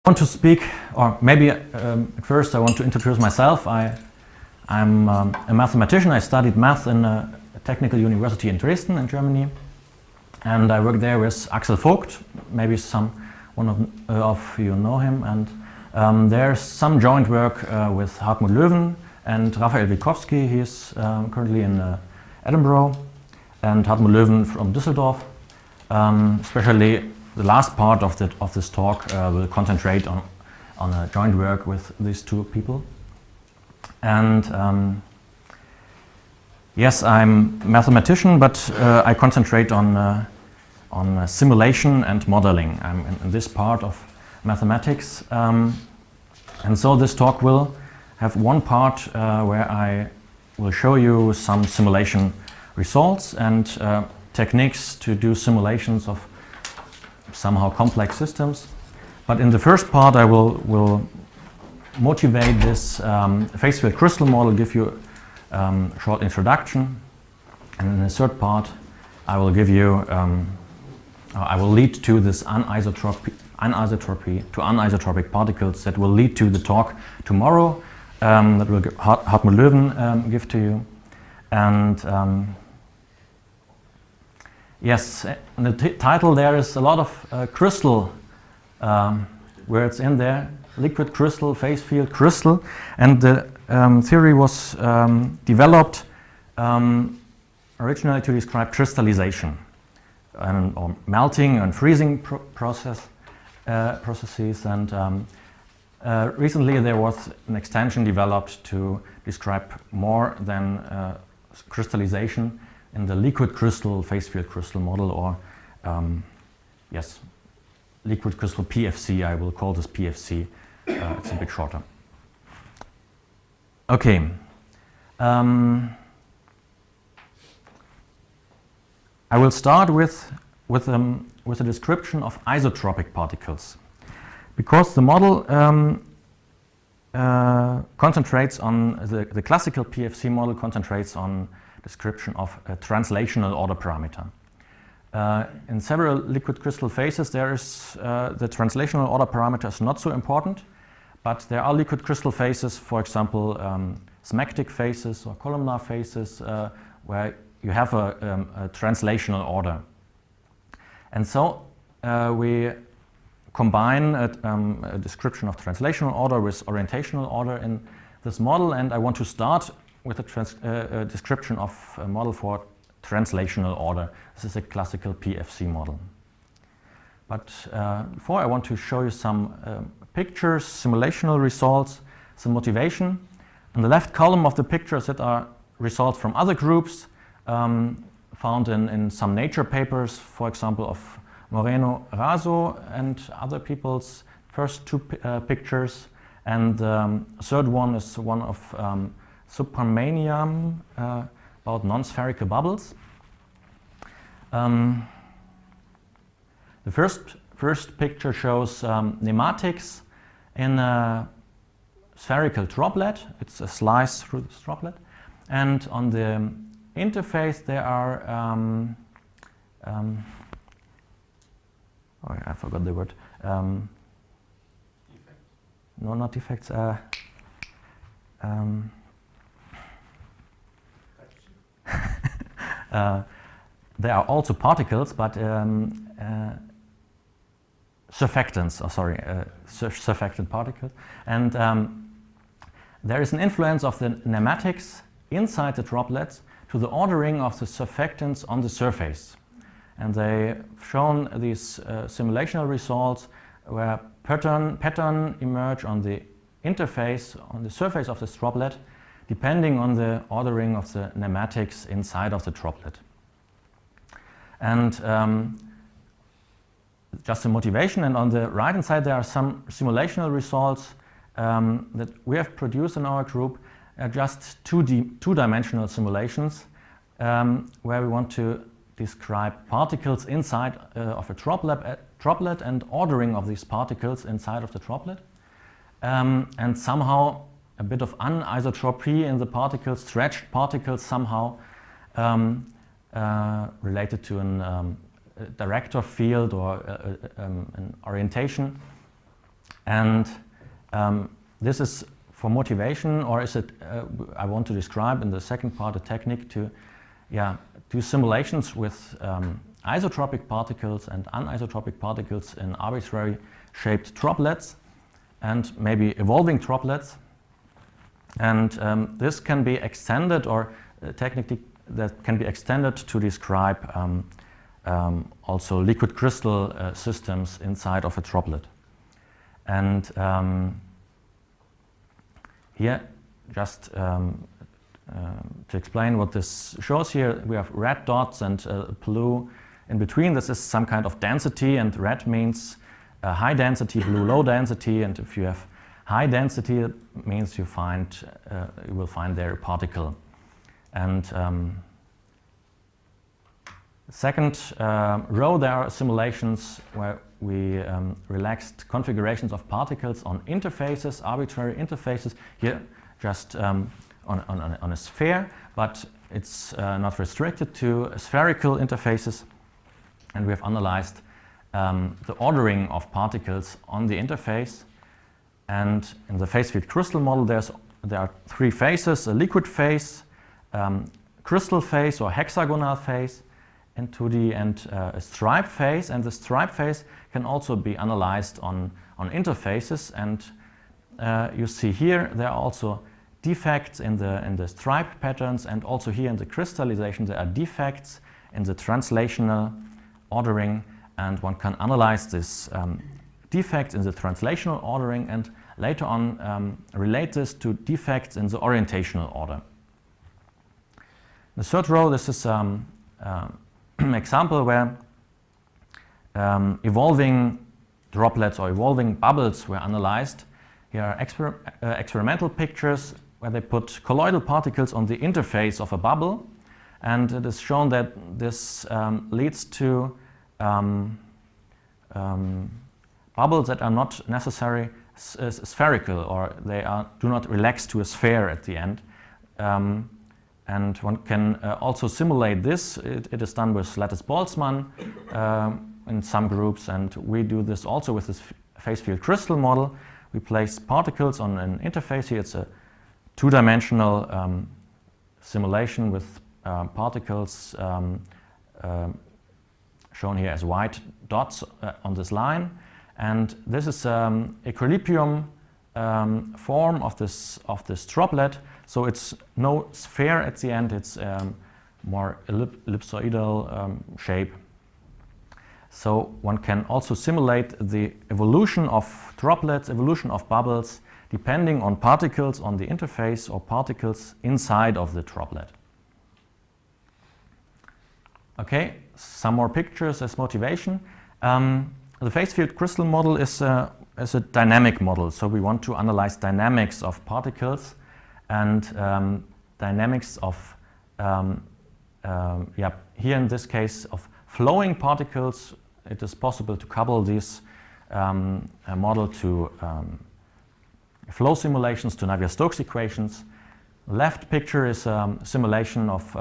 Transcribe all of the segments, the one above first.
I want to speak, or maybe at first I want to introduce myself. I'm a mathematician. I studied math in a technical university in Dresden in Germany, and I worked there with Axel Vogt. Maybe one of you know him, and there's some joint work with Hartmut Löwen and Raphael Wikowski. He's currently in Edinburgh, and Hartmut Löwen from Düsseldorf. Especially the last part of this talk will concentrate on a joint work with these two people. And yes, I'm a mathematician, but I concentrate on simulation and modeling. I'm in this part of mathematics. And so this talk will have one part where I will show you some simulation results and techniques to do simulations of somehow complex systems. But in the first part I will motivate this phase field crystal model, give you a short introduction, and in the third part I will give you I will lead to this anisotropy to anisotropic particles that will lead to the talk tomorrow that will Hartmut Löwen give to you. And yes, in the title there is a lot of crystal words in there. Liquid crystal, phase field crystal, and the theory was developed originally to describe crystallization or melting and freezing processes. And recently there was an extension developed to describe more than crystallization in the liquid crystal phase field crystal model, or yes, liquid crystal PFC. I will call this PFC. It's a bit shorter. Okay. I will start with a description of isotropic particles, because the model concentrates on the classical PFC model concentrates on description of a translational order parameter. In several liquid crystal phases, there is the translational order parameter is not so important, but there are liquid crystal phases, for example, smectic phases or columnar phases, where you have a translational order. And so we combine a description of translational order with orientational order in this model, and I want to start with a description of a model for translational order. This is a classical PFC model. But before, I want to show you some pictures, simulational results, some motivation. In the left column of the pictures that are results from other groups found in some Nature papers, for example, of Moreno Raso and other people's first two pictures. And the third one is one of Subramaniam about non-spherical bubbles. The first picture shows nematics in a spherical droplet. It's a slice through this droplet. And on the interface there are, oh, I forgot the word. Defects? No, not defects. There are also particles, but surfactants, surfactant particles. And there is an influence of the nematics inside the droplets to the ordering of the surfactants on the surface. And they've shown these simulational results where pattern emerge on the interface, on the surface of this droplet, depending on the ordering of the nematics inside of the droplet. And just a motivation, and on the right hand side there are some simulational results that we have produced in our group, just two-dimensional simulations where we want to describe particles inside of a droplet and ordering of these particles inside of the droplet, and somehow a bit of anisotropy in the particles, stretched particles somehow related to a director field or an orientation. And this is for motivation, or is it, I want to describe in the second part a technique to do simulations with isotropic particles and anisotropic particles in arbitrary shaped droplets and maybe evolving droplets. And this can be extended, or a technique that can be extended to describe also liquid crystal systems inside of a droplet. And here, just to explain what this shows here, we have red dots and blue in between. This is some kind of density, and red means high density, blue low density, and if you have high density, it means you will find there a particle. And second row, there are simulations where we relaxed configurations of particles on interfaces, arbitrary interfaces. Here, just on a sphere, but it's not restricted to spherical interfaces. And we have analyzed the ordering of particles on the interface. And in the phase field crystal model, there are three phases: a liquid phase, crystal phase or hexagonal phase, and a stripe phase. And the stripe phase can also be analyzed on interfaces. And you see here there are also defects in the stripe patterns, and also here in the crystallization there are defects in the translational ordering, and one can analyze this defects in the translational ordering and later on relate this to defects in the orientational order. The third row, this is an example where evolving droplets or evolving bubbles were analyzed. Here are experimental pictures where they put colloidal particles on the interface of a bubble, and it is shown that this leads to bubbles that are not necessarily spherical, or they do not relax to a sphere at the end. And one can also simulate this. It is done with Lattice-Boltzmann in some groups, and we do this also with this phase field crystal model. We place particles on an interface here. It's a two-dimensional simulation with particles shown here as white dots on this line. And this is equilibrium form of this droplet. So it's no sphere at the end, it's more ellipsoidal shape. So one can also simulate the evolution of droplets, evolution of bubbles, depending on particles on the interface or particles inside of the droplet. Okay, some more pictures as motivation. The phase field crystal model is a dynamic model, so we want to analyze dynamics of particles and dynamics of, here in this case, of flowing particles. It is possible to couple this model to flow simulations, to Navier-Stokes equations. Left picture is a simulation of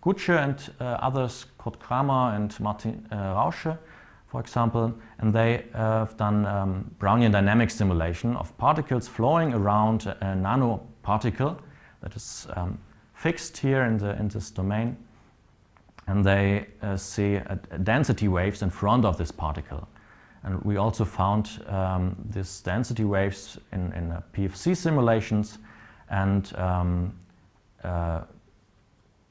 Gutsche and others, Kurt Kramer and Martin Rausche, for example, and they have done Brownian dynamic simulation of particles flowing around a nanoparticle that is fixed here in this domain, and they see density waves in front of this particle. And we also found these density waves in PFC simulations, and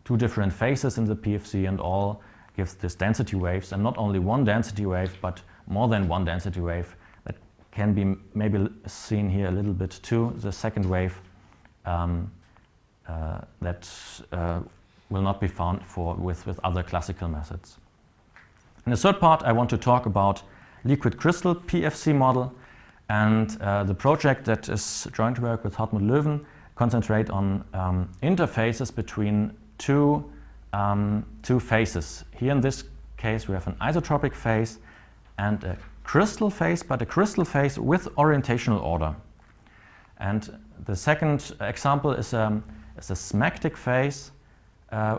two different phases in the PFC, and all gives this density waves, and not only one density wave, but more than one density wave. That can be maybe seen here a little bit too, the second wave that will not be found with other classical methods. In the third part, I want to talk about liquid crystal PFC model, and the project that is joint work with Hartmut Löwen concentrate on interfaces between two phases. Here in this case we have an isotropic phase and a crystal phase, but a crystal phase with orientational order. And the second example is a smectic phase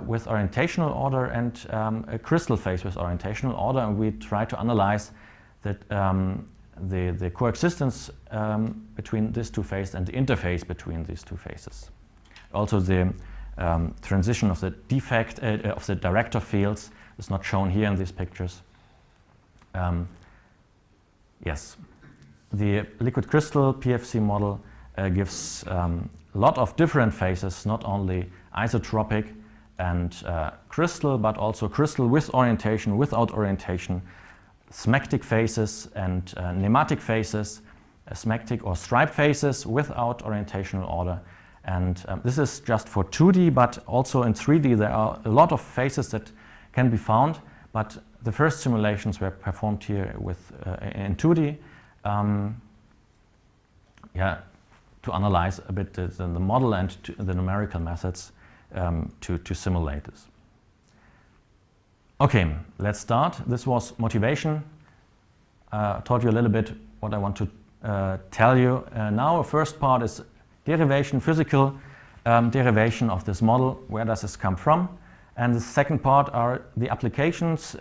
with orientational order, and a crystal phase with orientational order, and we try to analyze that the coexistence between these two phases and the interface between these two phases. Also the transition of the defect of the director fields is not shown here in these pictures. Yes, the liquid crystal PFC model gives a lot of different phases, not only isotropic and crystal, but also crystal with orientation, without orientation, smectic phases and nematic phases, smectic or stripe phases without orientational order. And this is just for 2D, but also in 3D there are a lot of phases that can be found, but the first simulations were performed here with in 2D to analyze a bit the model and the numerical methods to simulate this. Okay, let's start. This was motivation. I told you a little bit what I want to tell you. Now, the first part is derivation, physical derivation of this model. Where does this come from? And the second part are the applications.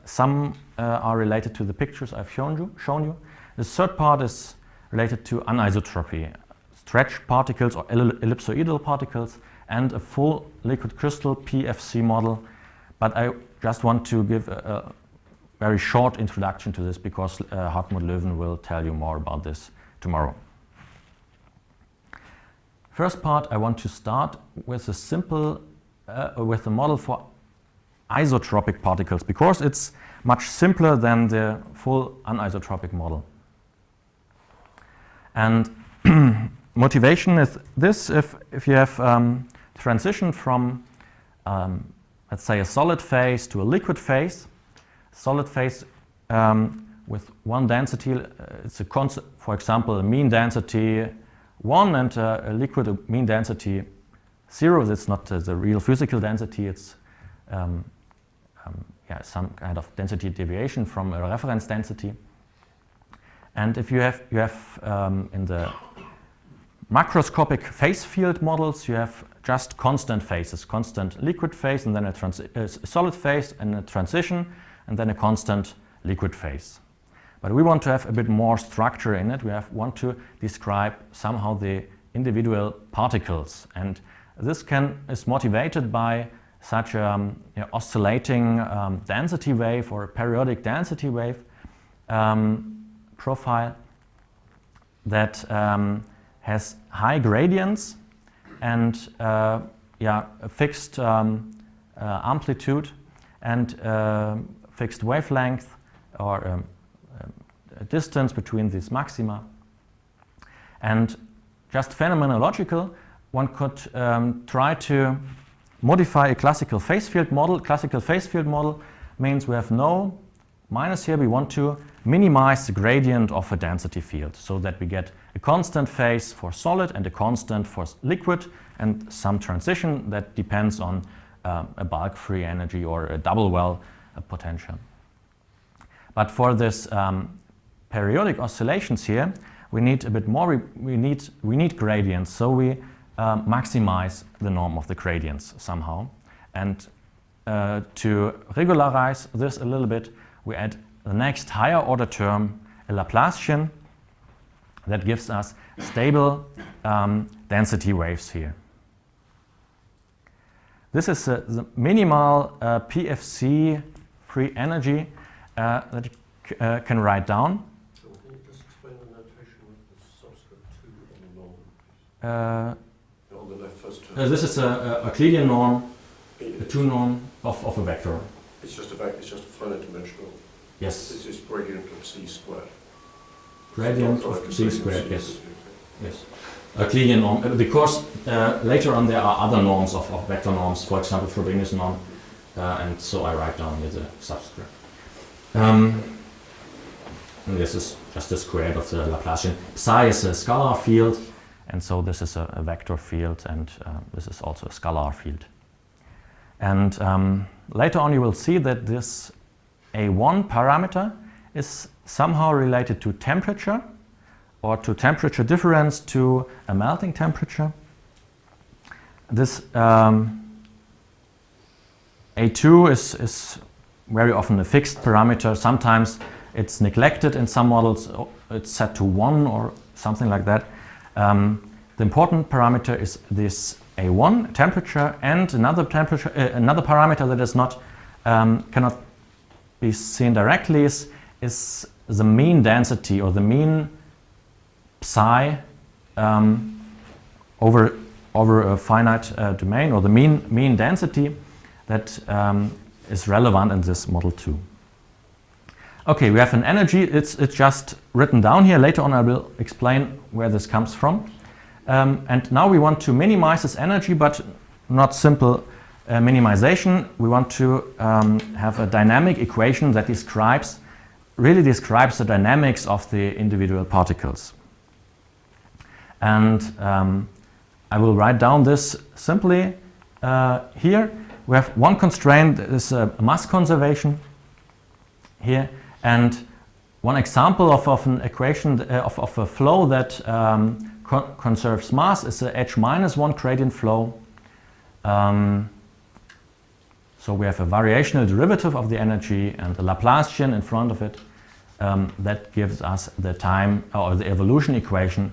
Some are related to the pictures I've shown you. The third part is related to anisotropy, stretch particles or ellipsoidal particles, and a full liquid crystal PFC model. But I just want to give a very short introduction to this because Hartmut Löwen will tell you more about this tomorrow. First part, I want to start with a simple, with the model for isotropic particles because it's much simpler than the full anisotropic model. And motivation is this: if you have transition from let's say a solid phase to a liquid phase. Solid phase with one density, it's a constant, for example, a mean density 1 and a liquid mean density 0. That's not the real physical density, it's some kind of density deviation from a reference density. And if you have in the macroscopic phase field models, you have just constant phases, constant liquid phase, and then a solid phase and a transition, and then a constant liquid phase. But we want to have a bit more structure in it. We want to describe somehow the individual particles, and this is motivated by such an oscillating density wave or periodic density wave profile that has high gradients and a fixed amplitude and fixed wavelength or a distance between these maxima. And just phenomenological, one could try to modify a classical phase field model. Classical phase field model means we have no minus here. We want to minimize the gradient of a density field so that we get a constant phase for solid and a constant for liquid and some transition that depends on a bulk free energy or a double well potential. But for this periodic oscillations here, we need a bit more. We need gradients, so we maximize the norm of the gradients somehow. And to regularize this a little bit, we add the next higher order term, a Laplacian, that gives us stable density waves here. This is the minimal PFC free energy that you can write down. So can you just explain the notation with the subscript 2 on the norm? On the left first term. This is a Euclidean norm, a 2 norm of a vector. It's just a vector, it's just a finite dimensional. Yes. This is gradient of c squared. Gradient of c squared, yes. Yes. Euclidean norm, because later on there are other norms of vector norms, for example, Frobenius norm, and so I write down here the subscript. And this is just the squared of the Laplacian. Psi is a scalar field, and so this is a vector field, and this is also a scalar field. And later on you will see that this A1 parameter is somehow related to temperature, or to temperature difference to a melting temperature. This A2 is very often a fixed parameter. Sometimes it's neglected in some models. It's set to 1 or something like that. The important parameter is this A1 temperature, and another parameter that is not cannot be seen directly is the mean density or the mean psi over a finite domain, or the mean density that is relevant in this model too. Okay, we have an energy. It's just written down here. Later on I will explain where this comes from. And now we want to minimize this energy, but not simple minimization. We want to have a dynamic equation that really describes the dynamics of the individual particles. And I will write down this simply here. We have one constraint, is mass conservation here, and one example of an equation of a flow that conserves mass is a h-1 gradient flow. So we have a variational derivative of the energy and a Laplacian in front of it that gives us the time or the evolution equation.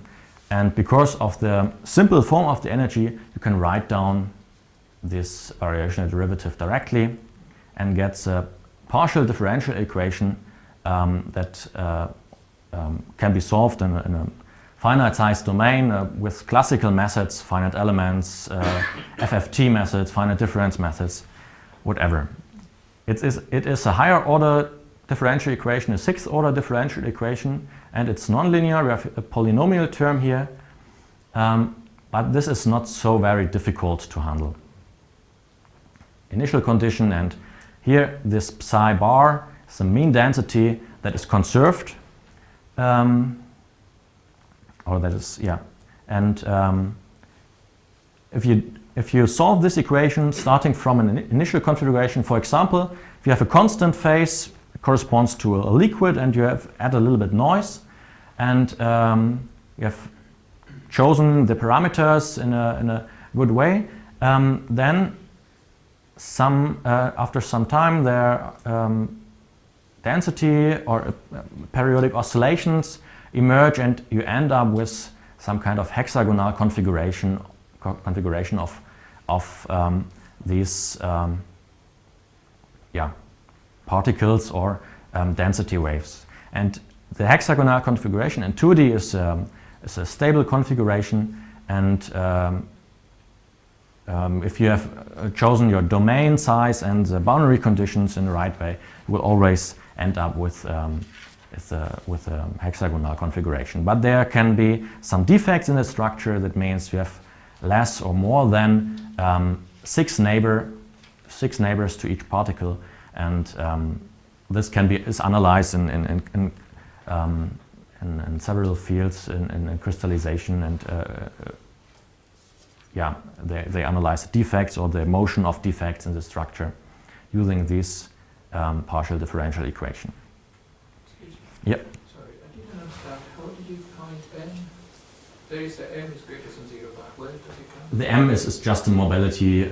And because of the simple form of the energy, you can write down this variational derivative directly and get a partial differential equation that can be solved in a finite size domain with classical methods, finite elements, FFT methods, finite difference methods, whatever. It is a higher order differential equation, a 6th order differential equation, and it's nonlinear. We have a polynomial term here, but this is not so very difficult to handle. Initial condition, and here this psi bar is the mean density that is conserved, or that is, yeah. And if you solve this equation starting from an initial configuration, for example, if you have a constant phase, it corresponds to a liquid, and you add a little bit noise, and you have chosen the parameters in a good way, then after some time their density or periodic oscillations emerge, and you end up with some kind of hexagonal configuration of these particles or density waves. And the hexagonal configuration in 2D is a stable configuration, and if you have chosen your domain size and the boundary conditions in the right way, you will always end up with a hexagonal configuration. But there can be some defects in the structure. That means you have less or more than 6 neighbors to each particle, and this is analyzed in several fields in crystallization, and they analyze the defects or the motion of defects in the structure using this partial differential equation. Excuse me. Yep. Sorry, I didn't understand. How did you find n? There is the m is greater than 0, but where does it come? The m is just a mobility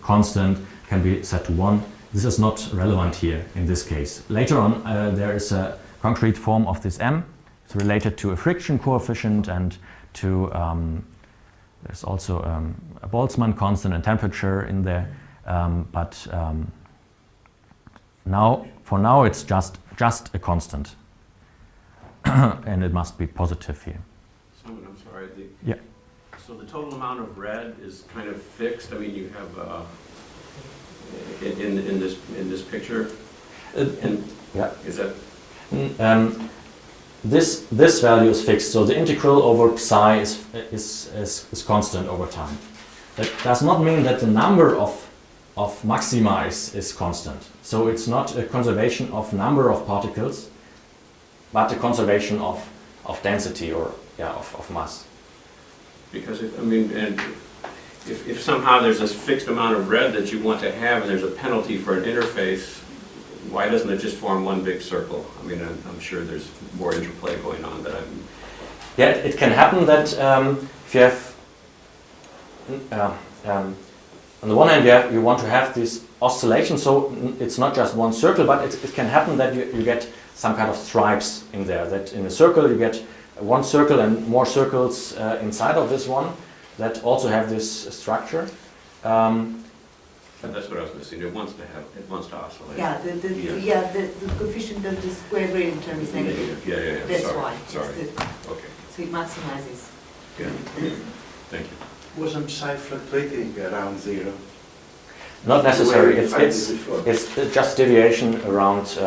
constant, can be set to 1. This is not relevant here in this case. Later on, there is a concrete form of this m. It's related to a friction coefficient and to there's also a Boltzmann constant and temperature in there, but for now it's just a constant, and it must be positive here. Simon, I'm sorry. Yeah. So the total amount of red is kind of fixed. I mean, you have in this picture. Yeah. Is that? This value is fixed, so the integral over psi is constant over time. That does not mean that the number of maxima is constant. So it's not a conservation of number of particles, but a conservation of density or of mass. Because if somehow there's this fixed amount of red that you want to have, and there's a penalty for an interface, why doesn't it just form one big circle? I mean, I'm sure there's more interplay going on that I'm... Yeah, it can happen that if you have, on the one hand, you want to have this oscillation, so it's not just one circle, but it can happen that you get some kind of stripes in there. That in a circle you get one circle and more circles inside of this one that also have this structure. But that's what I was missing. It wants to oscillate. Yeah, the coefficient of the square gradient term is negative. Yeah. That's Sorry. why. Sorry. Okay. So it maximizes. Yeah. Thank you. Wasn't psi fluctuating around zero? Not necessary. The way we It's found it before. it's just deviation around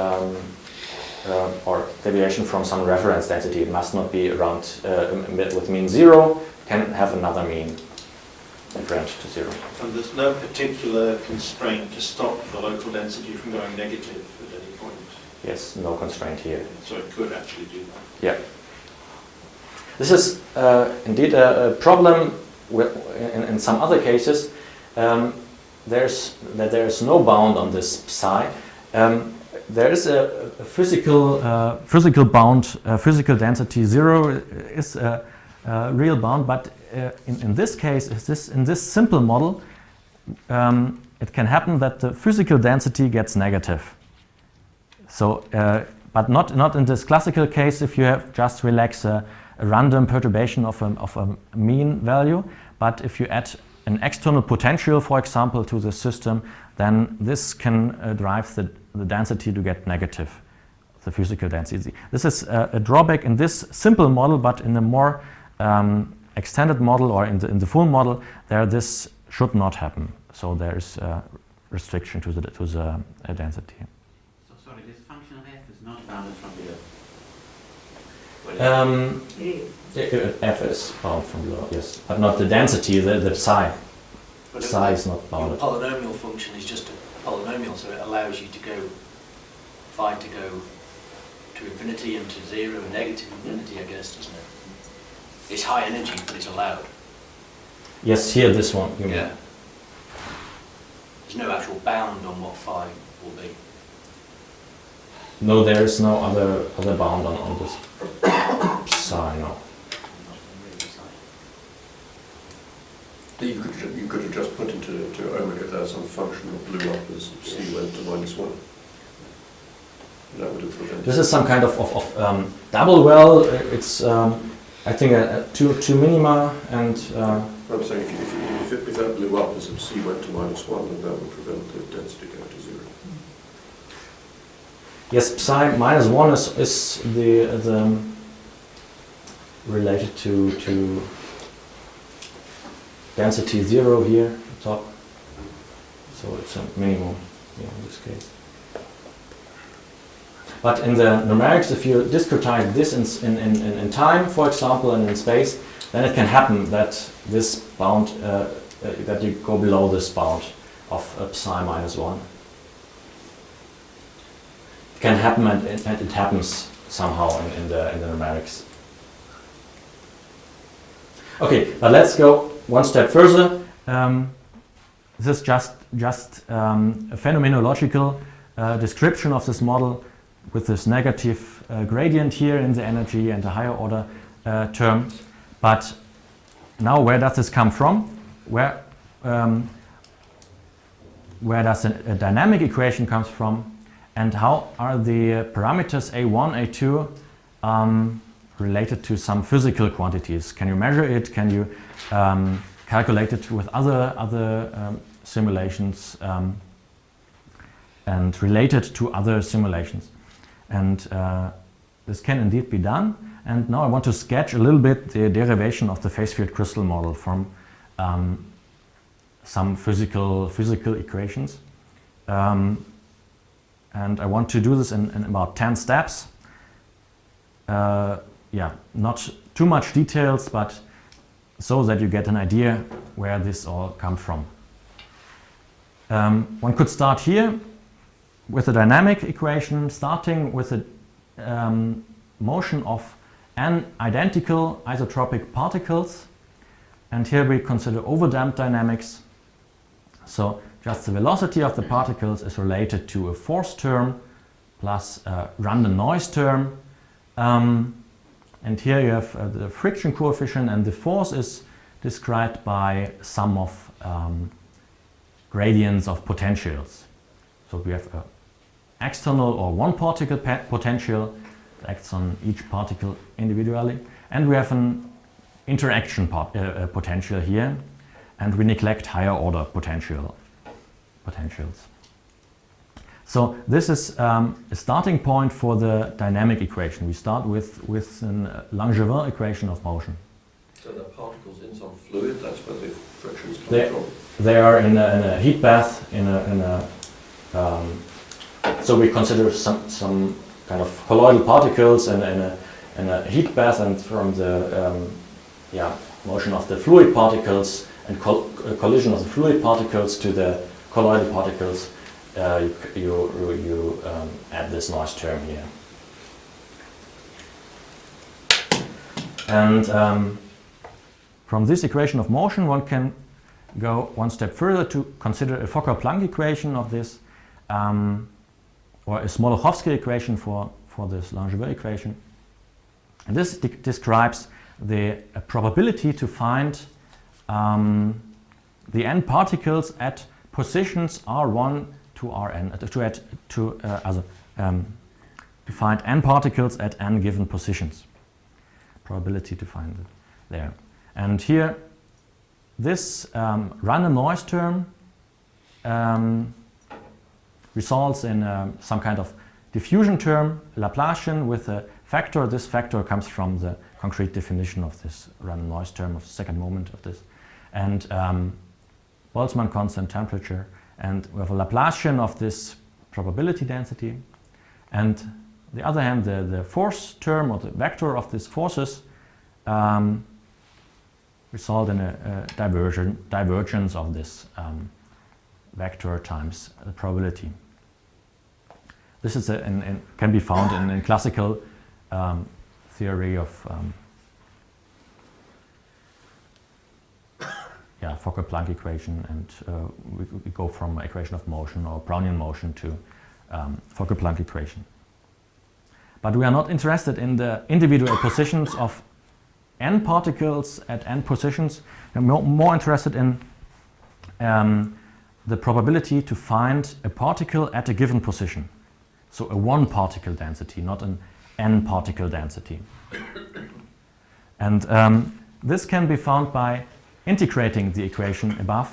or deviation from some reference density. It must not be around with mean zero. Can have another mean different to zero. And there's no particular constraint to stop the local density from going negative at any point. Yes, no constraint here. So it could actually do that. Yeah. This is indeed a problem in some other cases. There's no bound on this psi. There is a physical bound, physical density zero is a real bound, but in this case, in this simple model, it can happen that the physical density gets negative. So, but not in this classical case if you have just relax a random perturbation of a mean value, but if you add an external potential, for example, to the system, then this can drive the density to get negative, the physical density. This is a drawback in this simple model, but in a more extended model or in the full model, this should not happen. So there is a restriction to the density. So sorry, this function of f is not bounded from below. F is bound from below, yes, but not the density, the psi. But Psi is not your bounded. polynomial function is just a polynomial, so it allows you to go phi to go to infinity and to zero and negative infinity, I guess, doesn't it? It's high energy, but it's allowed. Yes, here this one. You mean. There's no actual bound on what phi will be. No, there is no other bound on this psi. No. You could have just put into omega there some function that blew up as c went to -1. That would have prevented. This is some kind of double well. It's I think two minima and. I'm saying if that blew up as c went to -1, then that would prevent the density going to 0. Yes, psi -1 is the related to density 0 here at the top. So it's a minimum in this case. But in the numerics, if you discretize this in time, for example, and in space, then it can happen that this bound, that you go below this bound of psi -1. It can happen, and it happens somehow in the numerics. Okay, but let's go one step further. This is just a phenomenological description of this model with this negative gradient here in the energy and a higher order term. But now where does this come from? Where does a dynamic equation comes from? And how are the parameters A1, A2 related to some physical quantities? Can you measure it? Can you calculate it with other simulations and relate it to other simulations? And this can indeed be done. And now I want to sketch a little bit the derivation of the phase field crystal model from some physical equations. And I want to do this in about 10 steps. Yeah, not too much details, but so that you get an idea where this all comes from. One could start here with a dynamic equation, starting with the motion of n identical isotropic particles. And here we consider overdamped dynamics. So just the velocity of the particles is related to a force term plus a random noise term. And here you have the friction coefficient, and the force is described by sum of gradients of potentials. So we have external or one particle potential that acts on each particle individually, and we have an interaction potential here, and we neglect higher order potentials. So this is a starting point for the dynamic equation. We start with a Langevin equation of motion. So the particles in some fluid, that's where the friction is coming from? They are in a heat bath, so we consider some kind of colloidal particles in a heat bath, and from the motion of the fluid particles and collision of the fluid particles to the colloidal particles, you add this noise term here. And from this equation of motion, one can go one step further to consider a Fokker-Planck equation of this, or a Smoluchowski equation for this Langevin equation. And this describes the probability to find the n particles at positions r1 to rn, to find n particles at n given positions. Probability to find it there. And here, this random noise term results in some kind of diffusion term, Laplacian, with a factor. This factor comes from the concrete definition of this random noise term of the second moment of this. And Boltzmann constant temperature. And we have a Laplacian of this probability density. And on the other hand, the force term, or the vector of these forces, result in a divergence of this vector times the probability. This is can be found in classical theory of Fokker-Planck equation, and we go from equation of motion or Brownian motion to Fokker-Planck equation. But we are not interested in the individual positions of n particles at n positions. We're more interested in the probability to find a particle at a given position. So a one particle density, not an n particle density. And this can be found by integrating the equation above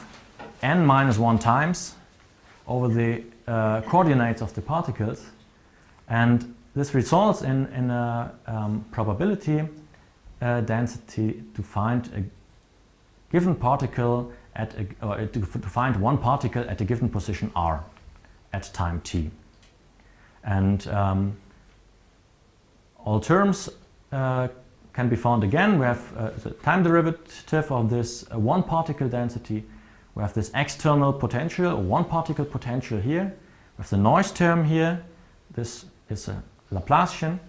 n minus 1 times over the coordinates of the particles. And this results in a probability density to find a given particle to find one particle at a given position r at time t. And all terms can be found again. We have the time derivative of this one particle density. We have this external potential, or one particle potential here. We have the noise term here. This is a Laplacian.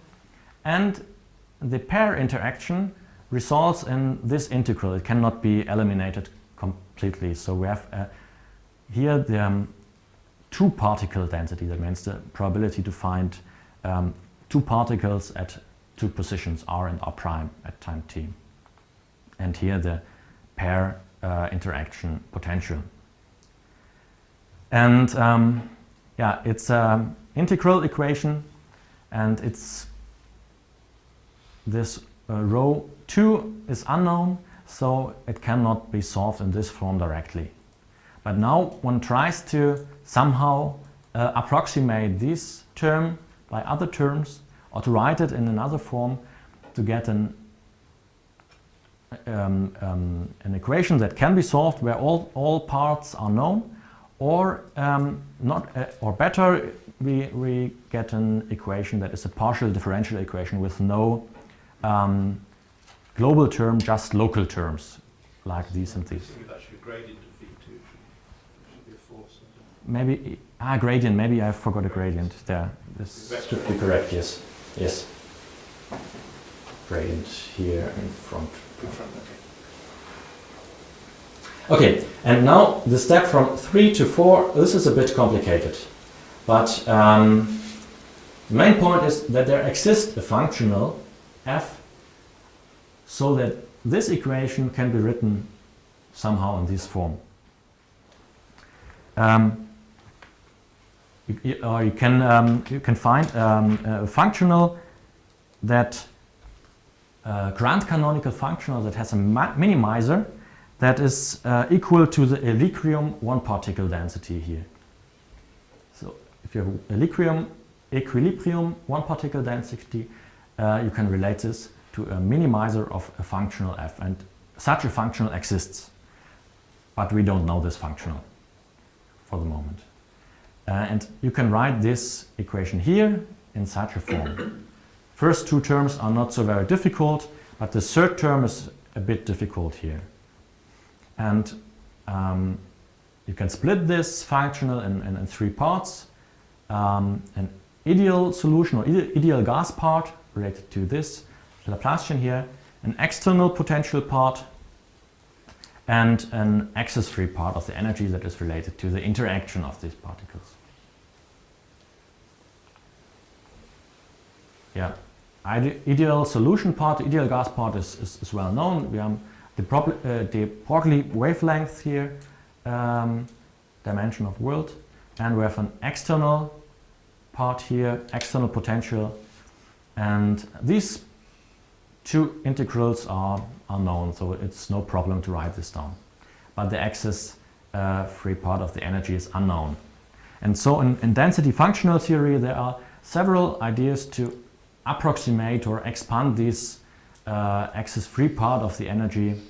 And the pair interaction results in this integral. It cannot be eliminated completely. So we have here the two particle density. That means the probability to find two particles at two positions r and r prime at time t. And here the pair interaction potential. And it's an integral equation, and it's this rho 2 is unknown, so it cannot be solved in this form directly. But now one tries to somehow approximate this term by other terms, or to write it in another form to get an equation that can be solved where all parts are known, or or better, we get an equation that is a partial differential equation with no global term, just local terms, like these and these. That should be gradient of V2, should be a force. Maybe, gradient, maybe I forgot a gradient there. This should be correct, yes. Yes. Gradient here in front. Okay, and now the step from 3 to 4, this is a bit complicated. But the main point is that there exists a functional f so that this equation can be written somehow in this form. you can find a functional that grand canonical functional that has a minimizer that is equal to the equilibrium particle density here. So if you have equilibrium particle density, you can relate this to a minimizer of a functional f, and such a functional exists, but we don't know this functional for the moment. And you can write this equation here in such a form. First two terms are not so very difficult, but the third term is a bit difficult here. And you can split this functional in three parts. An ideal solution or ideal gas part related to this Laplacian here, an external potential part, and an access-free part of the energy that is related to the interaction of these particles. Yeah, ideal solution part, the ideal gas part is well known. We have the Broglie wavelength here, dimension of world, and we have an external part here, external potential, and these two integrals are unknown, so it's no problem to write this down. But the access-free part of the energy is unknown. And so in density functional theory, there are several ideas to approximate or expand this access-free part of the energy.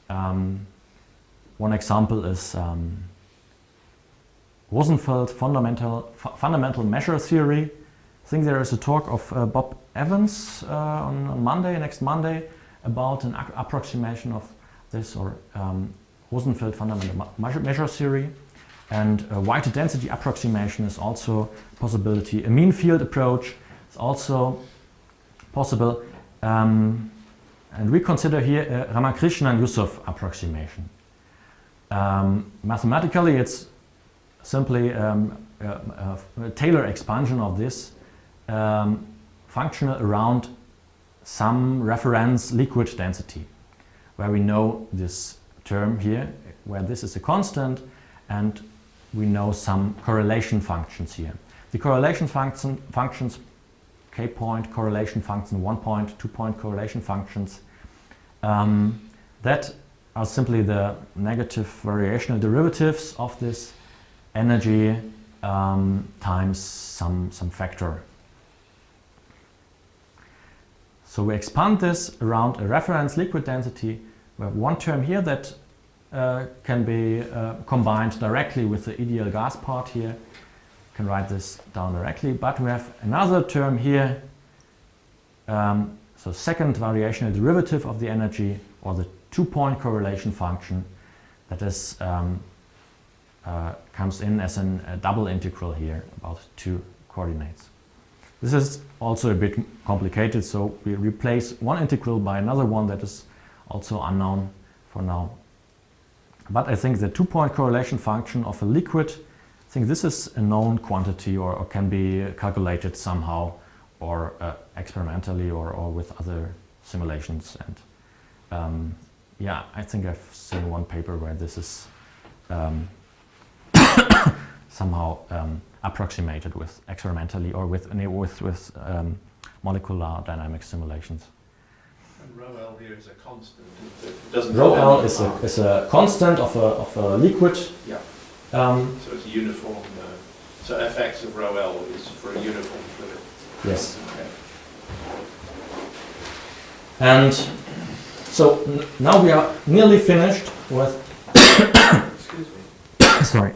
One example is Rosenfeld fundamental measure theory. I think there is a talk of Bob Evans on Monday, next Monday, about an approximation of this, or Rosenfeld fundamental measure theory. And a wide density approximation is also a possibility. A mean field approach is also possible. And we consider here a Ramakrishnan-Yusuf approximation. Mathematically, it's simply a Taylor expansion of this functional around some reference liquid density, where we know this term here, where this is a constant, and we know some correlation functions here. The correlation functions, k-point correlation function, 1-point, 2-point correlation functions, that are simply the negative variational derivatives of this energy times some factor. So we expand this around a reference liquid density. We have one term here that can be combined directly with the ideal gas part here. You can write this down directly, but we have another term here. So second variational derivative of the energy, or the 2-point correlation function, that is comes in as a double integral here about two coordinates. This is also a bit complicated, so we replace one integral by another one that is also unknown for now. But I think the 2-point correlation function of a liquid, I think this is a known quantity, or can be calculated somehow, or experimentally, or with other simulations. And yeah, I think I've seen one paper where this is somehow approximated with experimentally, or with molecular dynamic simulations. And rho L here is a constant. It doesn't Rho L depend is a constant of a liquid. Yeah. Um, So it's a uniform. So Fx of rho L is for a uniform fluid. yes. Okay. And so now we are nearly finished with. Excuse me. Sorry.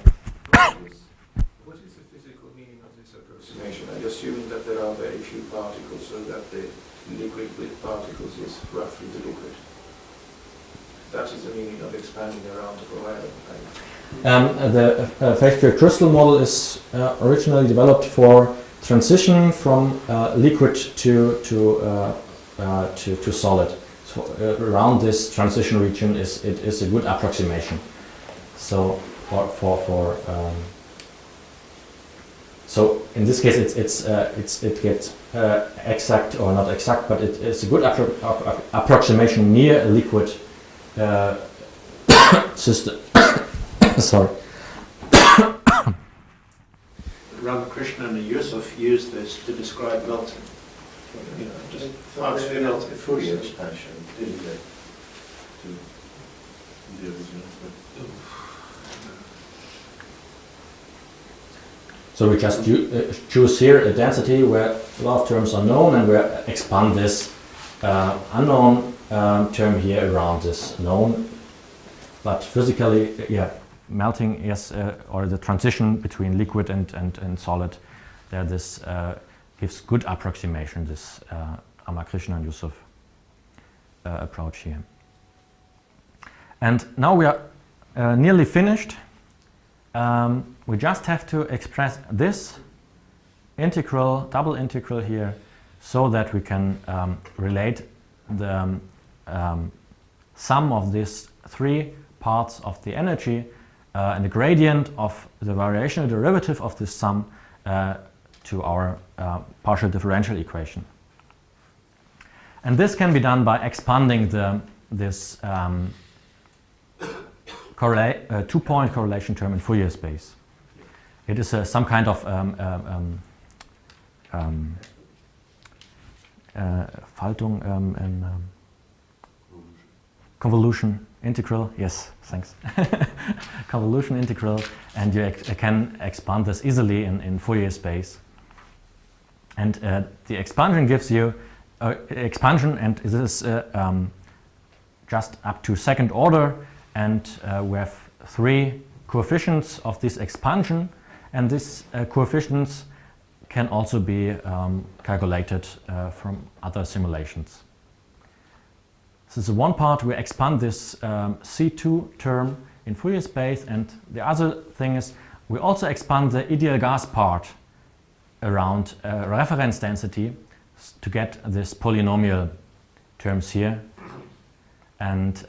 What is the physical meaning of this approximation? I assume that there are very few particles, so that the liquid with particles is roughly the liquid. That is the meaning of expanding around the Rho L. The phase-period crystal model is originally developed for transition from liquid to solid. So around this transition region is a good approximation. So so in this case it gets exact, or not exact, but it's a good approximation near a liquid system. Sorry. Ramakrishna and Yusuf used this to describe melting. You know, just parts of the melting. Fourier expansion, didn't they? To the original. So we just choose here a density where a lot of terms are known, and we expand this unknown term here around this known. But physically, yeah, melting is, or the transition between liquid and solid, there this gives good approximation, this Ramakrishna and Yusuf approach here. And now we are nearly finished. We just have to express this integral, double integral here, so that we can relate the sum of these three parts of the energy and the gradient of the variational derivative of this sum to our partial differential equation. And this can be done by expanding this two-point correlation term in Fourier space. It is some kind of Faltung and convolution integral. Yes, thanks. Convolution integral, and you can expand this easily in Fourier space. And the expansion gives you expansion, and this is just up to second order, and we have three coefficients of this expansion, and these coefficients can also be calculated from other simulations. This is one part. We expand this C2 term in Fourier space, and the other thing is we also expand the ideal gas part around reference density to get this polynomial terms here. And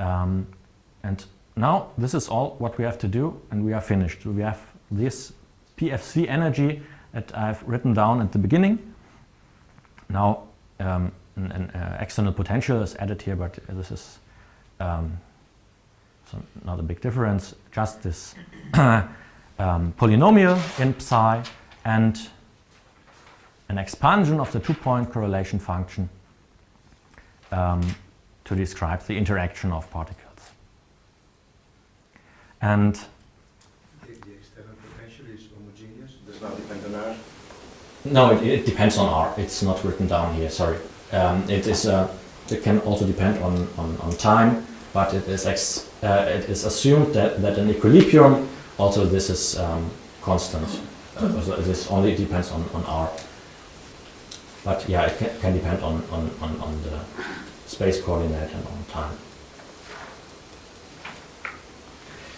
now this is all what we have to do, and we are finished. We have this PFC energy that I've written down at the beginning. Now an external potential is added here, but this is so not a big difference. Just this polynomial in psi and an expansion of the two-point correlation function to describe the interaction of particles. And The external potential is homogeneous, does not depend on R? no, it depends on R. It's not written down here, sorry. It can also depend on time, but it is assumed that an equilibrium, also this is constant. So this only depends on R. But yeah, it can depend on the space coordinate and on time.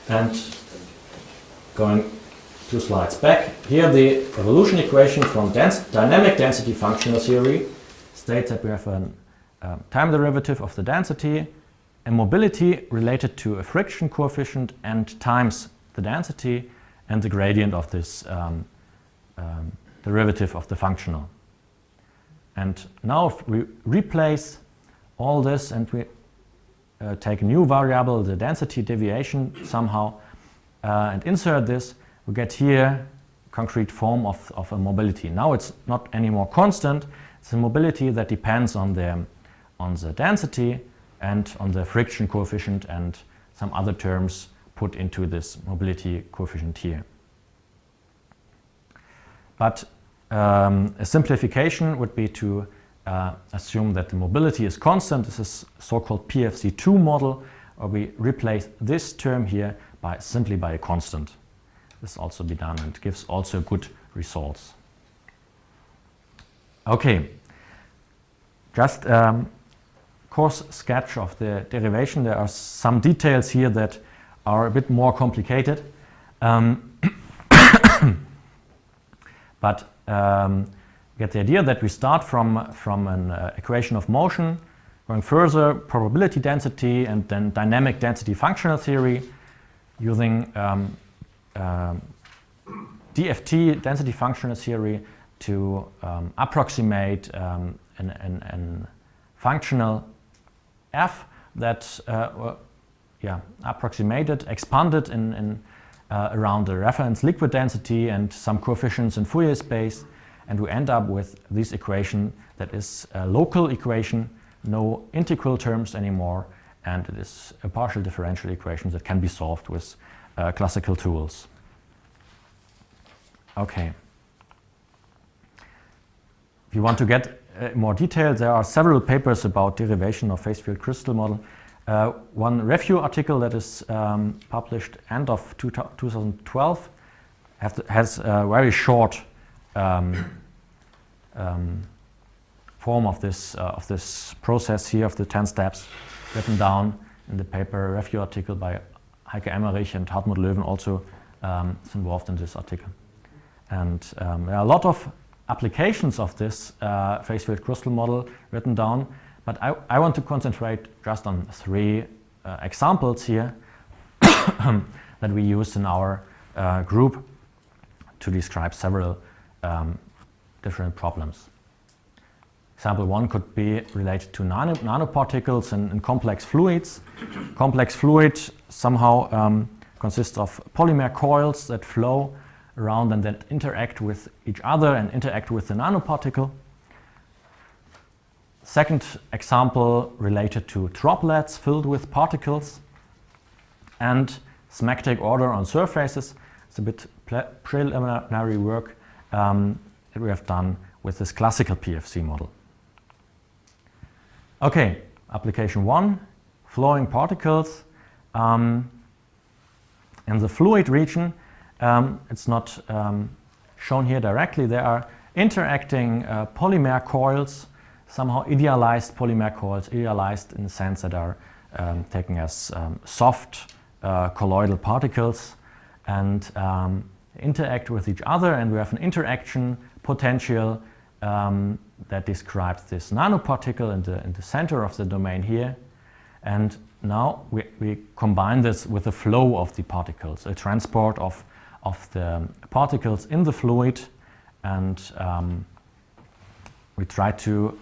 And going 2 slides back, here the evolution equation from dynamic density functional theory states that we have a time derivative of the density, a mobility related to a friction coefficient and times the density, and the gradient of this derivative of the functional. And now if we replace all this and we take a new variable, the density deviation somehow, and insert this, we get here concrete form of a mobility. Now it's not anymore constant, it's a mobility that depends on the density and on the friction coefficient and some other terms put into this mobility coefficient here. But a simplification would be to assume that the mobility is constant. This is so-called PFC2 model, or we replace this term here simply by a constant. This also be done and gives also good results. Okay, just coarse sketch of the derivation. There are some details here that are a bit more complicated, but get the idea that we start from an equation of motion, going further probability density, and then dynamic density functional theory using DFT density functional theory to approximate an functional f that approximated, expanded in around the reference liquid density and some coefficients in Fourier space, and we end up with this equation that is a local equation, no integral terms anymore, and it is a partial differential equation that can be solved with classical tools. Okay. If you want to get more detail, there are several papers about derivation of phase field crystal model. One review article that is published end of 2012 has a very short form of this process here, of the 10 steps, written down in the paper. A review article by Heike Emmerich and Hartmut Löwen also is involved in this article. And there are a lot of applications of this phase field crystal model written down, but I want to concentrate just on 3 examples here that we used in our group to describe several different problems. Example 1 could be related to nanoparticles in complex fluids. Complex fluid somehow consists of polymer coils that flow around and that interact with each other and interact with the nanoparticle. Second example related to droplets filled with particles and symplectic order on surfaces. It's a bit preliminary work that we have done with this classical PFC model. Okay, application 1, flowing particles. In the fluid region, it's not shown here directly. There are interacting polymer coils, somehow idealized polymer coils, idealized in the sense that are taken as soft colloidal particles and interact with each other, and we have an interaction potential that describes this nanoparticle in the center of the domain here. And now we combine this with the flow of the particles, a transport of the particles in the fluid, and we try to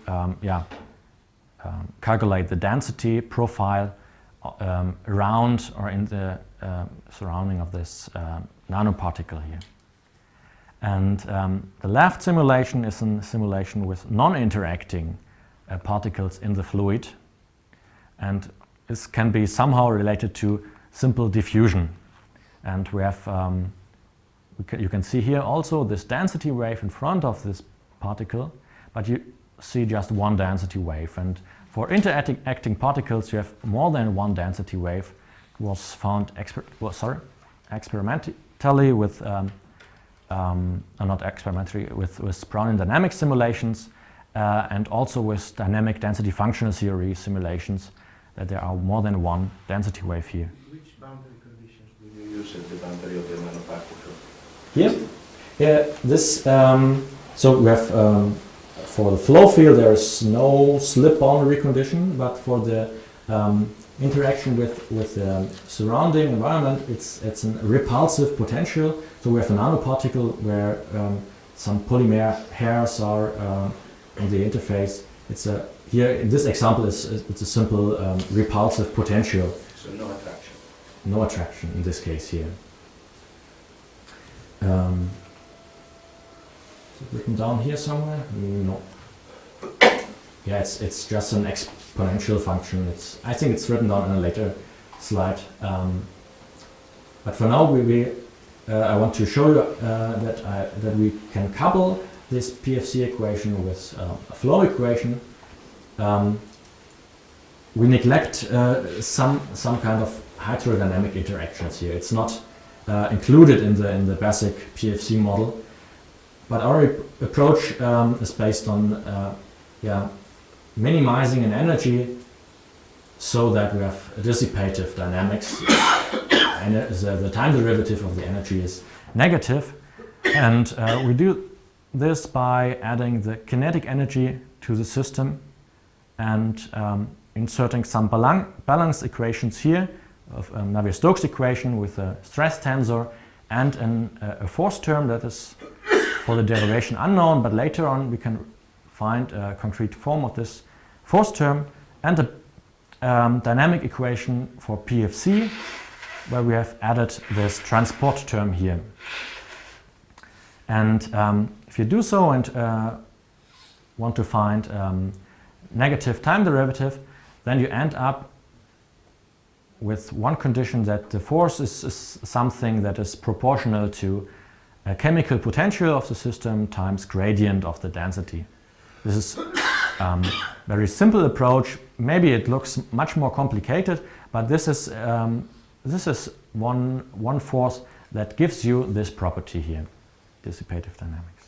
calculate the density profile around or in the surrounding of this nanoparticle here. And the left simulation is a simulation with non-interacting particles in the fluid, and this can be somehow related to simple diffusion. And we have you can see here also this density wave in front of this particle, but you see just one density wave. And for interacting particles, you have more than one density wave. It was found experimentally with, not experimentally, with Brownian dynamics simulations and also with dynamic density functional theory simulations, that there are more than one density wave here. Which boundary conditions do you use at the boundary of the nanoparticle? Here? Yeah, this, so we have, for the flow field there is no slip boundary condition, but for the interaction with the surrounding environment, it's a repulsive potential. So we have a nanoparticle where some polymer hairs are on the interface. It's a, here in this example it's a simple repulsive potential. So no attraction. No attraction in this case here. Is it written down here somewhere? No. Yeah, it's just an exponential function. I think it's written down in a later slide. But for now, I want to show you that we can couple this PFC equation with a flow equation. We neglect some kind of hydrodynamic interactions here. It's not included in the basic PFC model, but our approach is based on minimizing an energy so that we have dissipative dynamics, and the time derivative of the energy is negative, and we do this by adding the kinetic energy to the system and inserting some balance equations here of Navier-Stokes equation with a stress tensor and a force term that is for the derivation unknown, but later on we can find a concrete form of this force term, and a dynamic equation for PFC where we have added this transport term here. And if you do so and want to find negative time derivative, then you end up with one condition, that the force is something that is proportional to a chemical potential of the system times gradient of the density. This is a very simple approach. Maybe it looks much more complicated, but this is one force that gives you this property here, dissipative dynamics.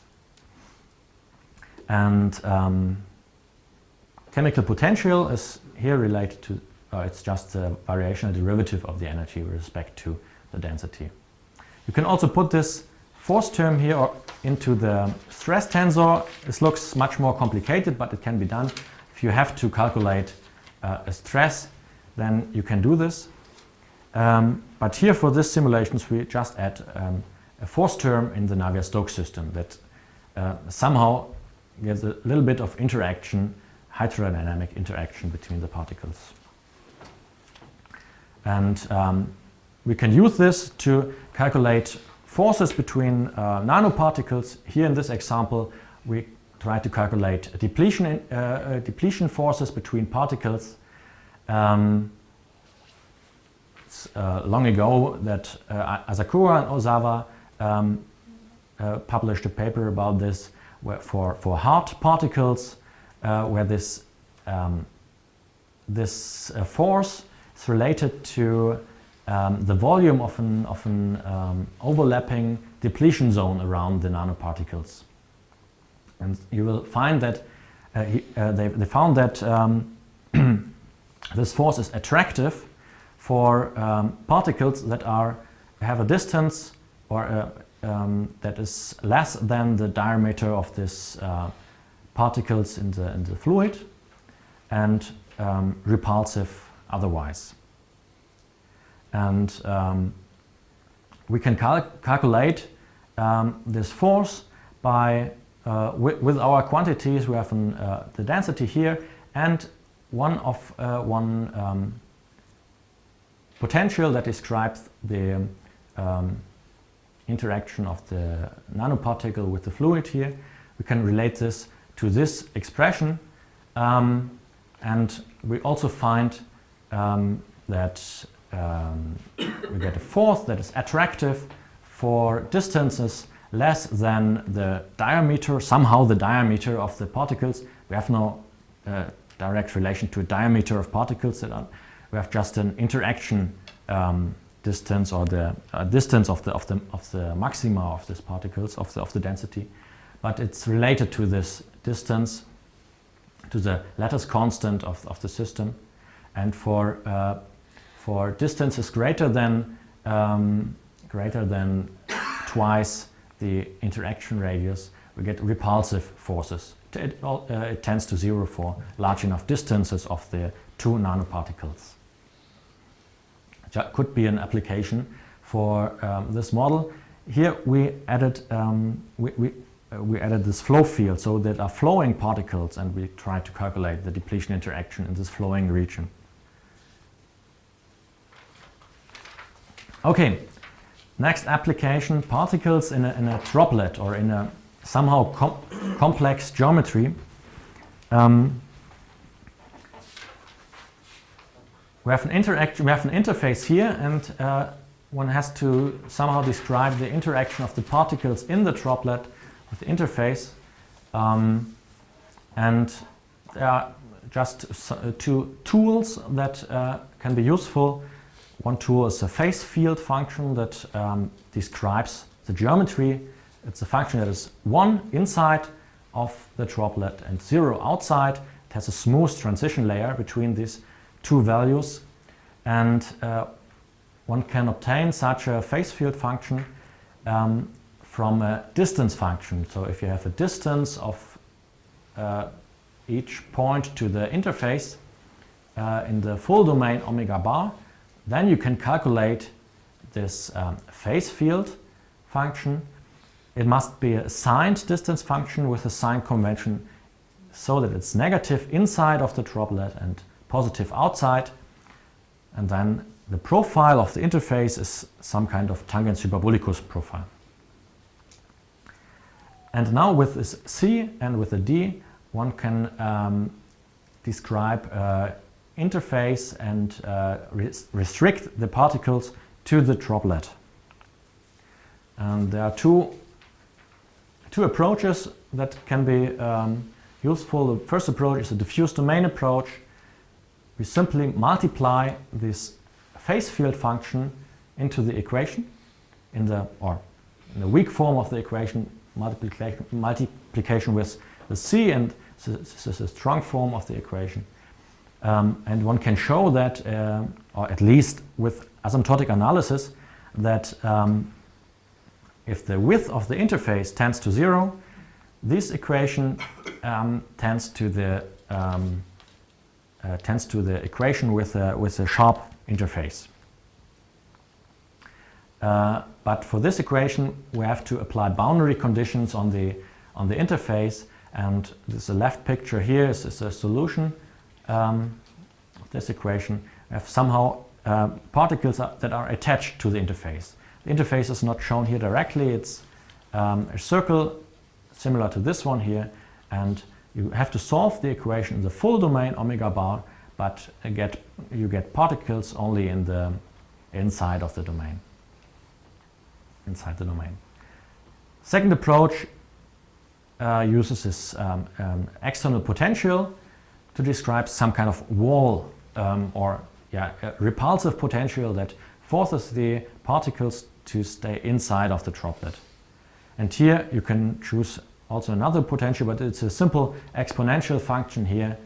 And chemical potential is here related to, it's just a variational derivative of the energy with respect to the density. You can also put this force term here into the stress tensor. This looks much more complicated, but it can be done. If you have to calculate a stress, then you can do this. But here for this simulations, we just add a force term in the Navier-Stokes system that somehow gives a little bit of interaction, hydrodynamic interaction between the particles. And we can use this to calculate forces between nanoparticles. Here in this example, we try to calculate depletion forces between particles. Long ago that Asakura and Ozawa published a paper about this for hard particles, where this force is related to the volume of an overlapping depletion zone around the nanoparticles. And you will find that they found that this force is attractive for particles that have a distance or that is less than the diameter of this particles in the fluid, and repulsive otherwise. And we can calculate this force by with our quantities. We have the density here and one potential that describes the interaction of the nanoparticle with the fluid here. We can relate this to this expression, and we also find that we get a force that is attractive for distances less than the diameter, somehow the diameter of the particles. We have no direct relation to a diameter of particles. We have just an interaction distance, or the distance of the maxima of these particles, of the density. But it's related to this distance, to the lattice constant of the system. And for distances greater than twice the interaction radius, we get repulsive forces. It tends to zero for large enough distances of the two nanoparticles. Could be an application for this model. Here we added we added this flow field, so that are flowing particles, and we try to calculate the depletion interaction in this flowing region. Okay, next application: particles in a droplet or in a somehow complex geometry. We have an interaction. We have an interface here, and one has to somehow describe the interaction of the particles in the droplet with the interface. And there are just two tools that can be useful. One tool is a phase field function that describes the geometry. It's a function that is 1 inside of the droplet and 0 outside. It has a smooth transition layer between these two values, and one can obtain such a phase field function from a distance function. So if you have a distance of each point to the interface in the full domain omega bar, then you can calculate this phase field function. It must be a signed distance function with a sign convention, so that it's negative inside of the droplet and positive outside. And then the profile of the interface is some kind of tangens hyperbolicus profile. And now with this C and with the D, one can describe interface and restrict the particles to the droplet. And there are two approaches that can be useful. The first approach is the diffuse domain approach. We simply multiply this phase field function into the equation in the weak form of the equation, multiplication with the C, and this is a strong form of the equation. And one can show that, or at least with asymptotic analysis, that if the width of the interface tends to 0, this equation tends to the equation with a sharp interface. But for this equation, we have to apply boundary conditions on the interface, and this left picture here is a solution of this equation. We have somehow particles that are attached to the interface. The interface is not shown here directly. It's a circle similar to this one here, and you have to solve the equation in the full domain omega bar, but you get particles only in the inside of the domain. Inside the domain. Second approach uses this external potential to describe some kind of wall or a repulsive potential that forces the particles to stay inside of the droplet. And here you can choose also another potential, but it's a simple exponential function here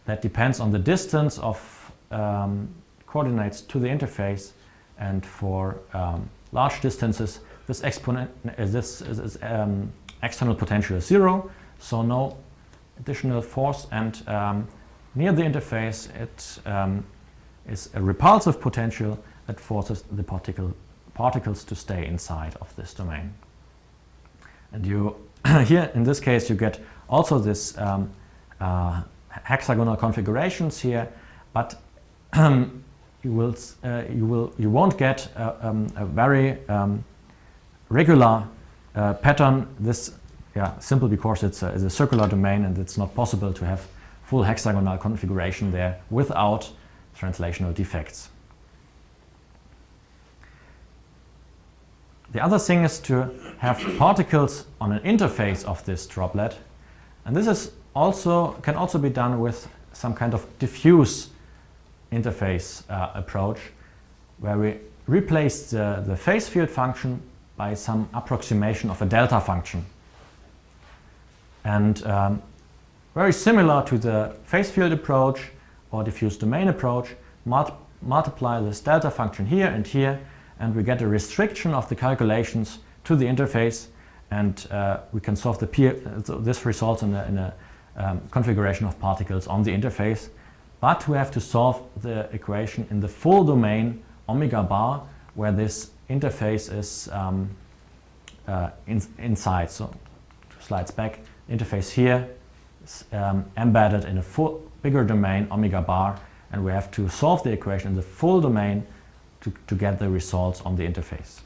that depends on the distance of coordinates to the interface, and for large distances this external potential is 0, so no additional force, and near the interface it is a repulsive potential that forces the particles to stay inside of this domain. And you here in this case you get also this hexagonal configurations here, but you won't get a very regular pattern. This simply because it's a circular domain, and it's not possible to have full hexagonal configuration there without translational defects. The other thing is to have particles on an interface of this droplet, and this is can also be done with some kind of diffuse interface approach, where we replace the phase field function by some approximation of a delta function. And very similar to the phase field approach or diffuse domain approach, multiply this delta function here and here, and we get a restriction of the calculations to the interface, and we can solve this results in a configuration of particles on the interface. But we have to solve the equation in the full domain omega bar, where this interface is inside. So 2 slides back, interface here is embedded in a bigger domain omega bar, and we have to solve the equation in the full domain to get the results on the interface.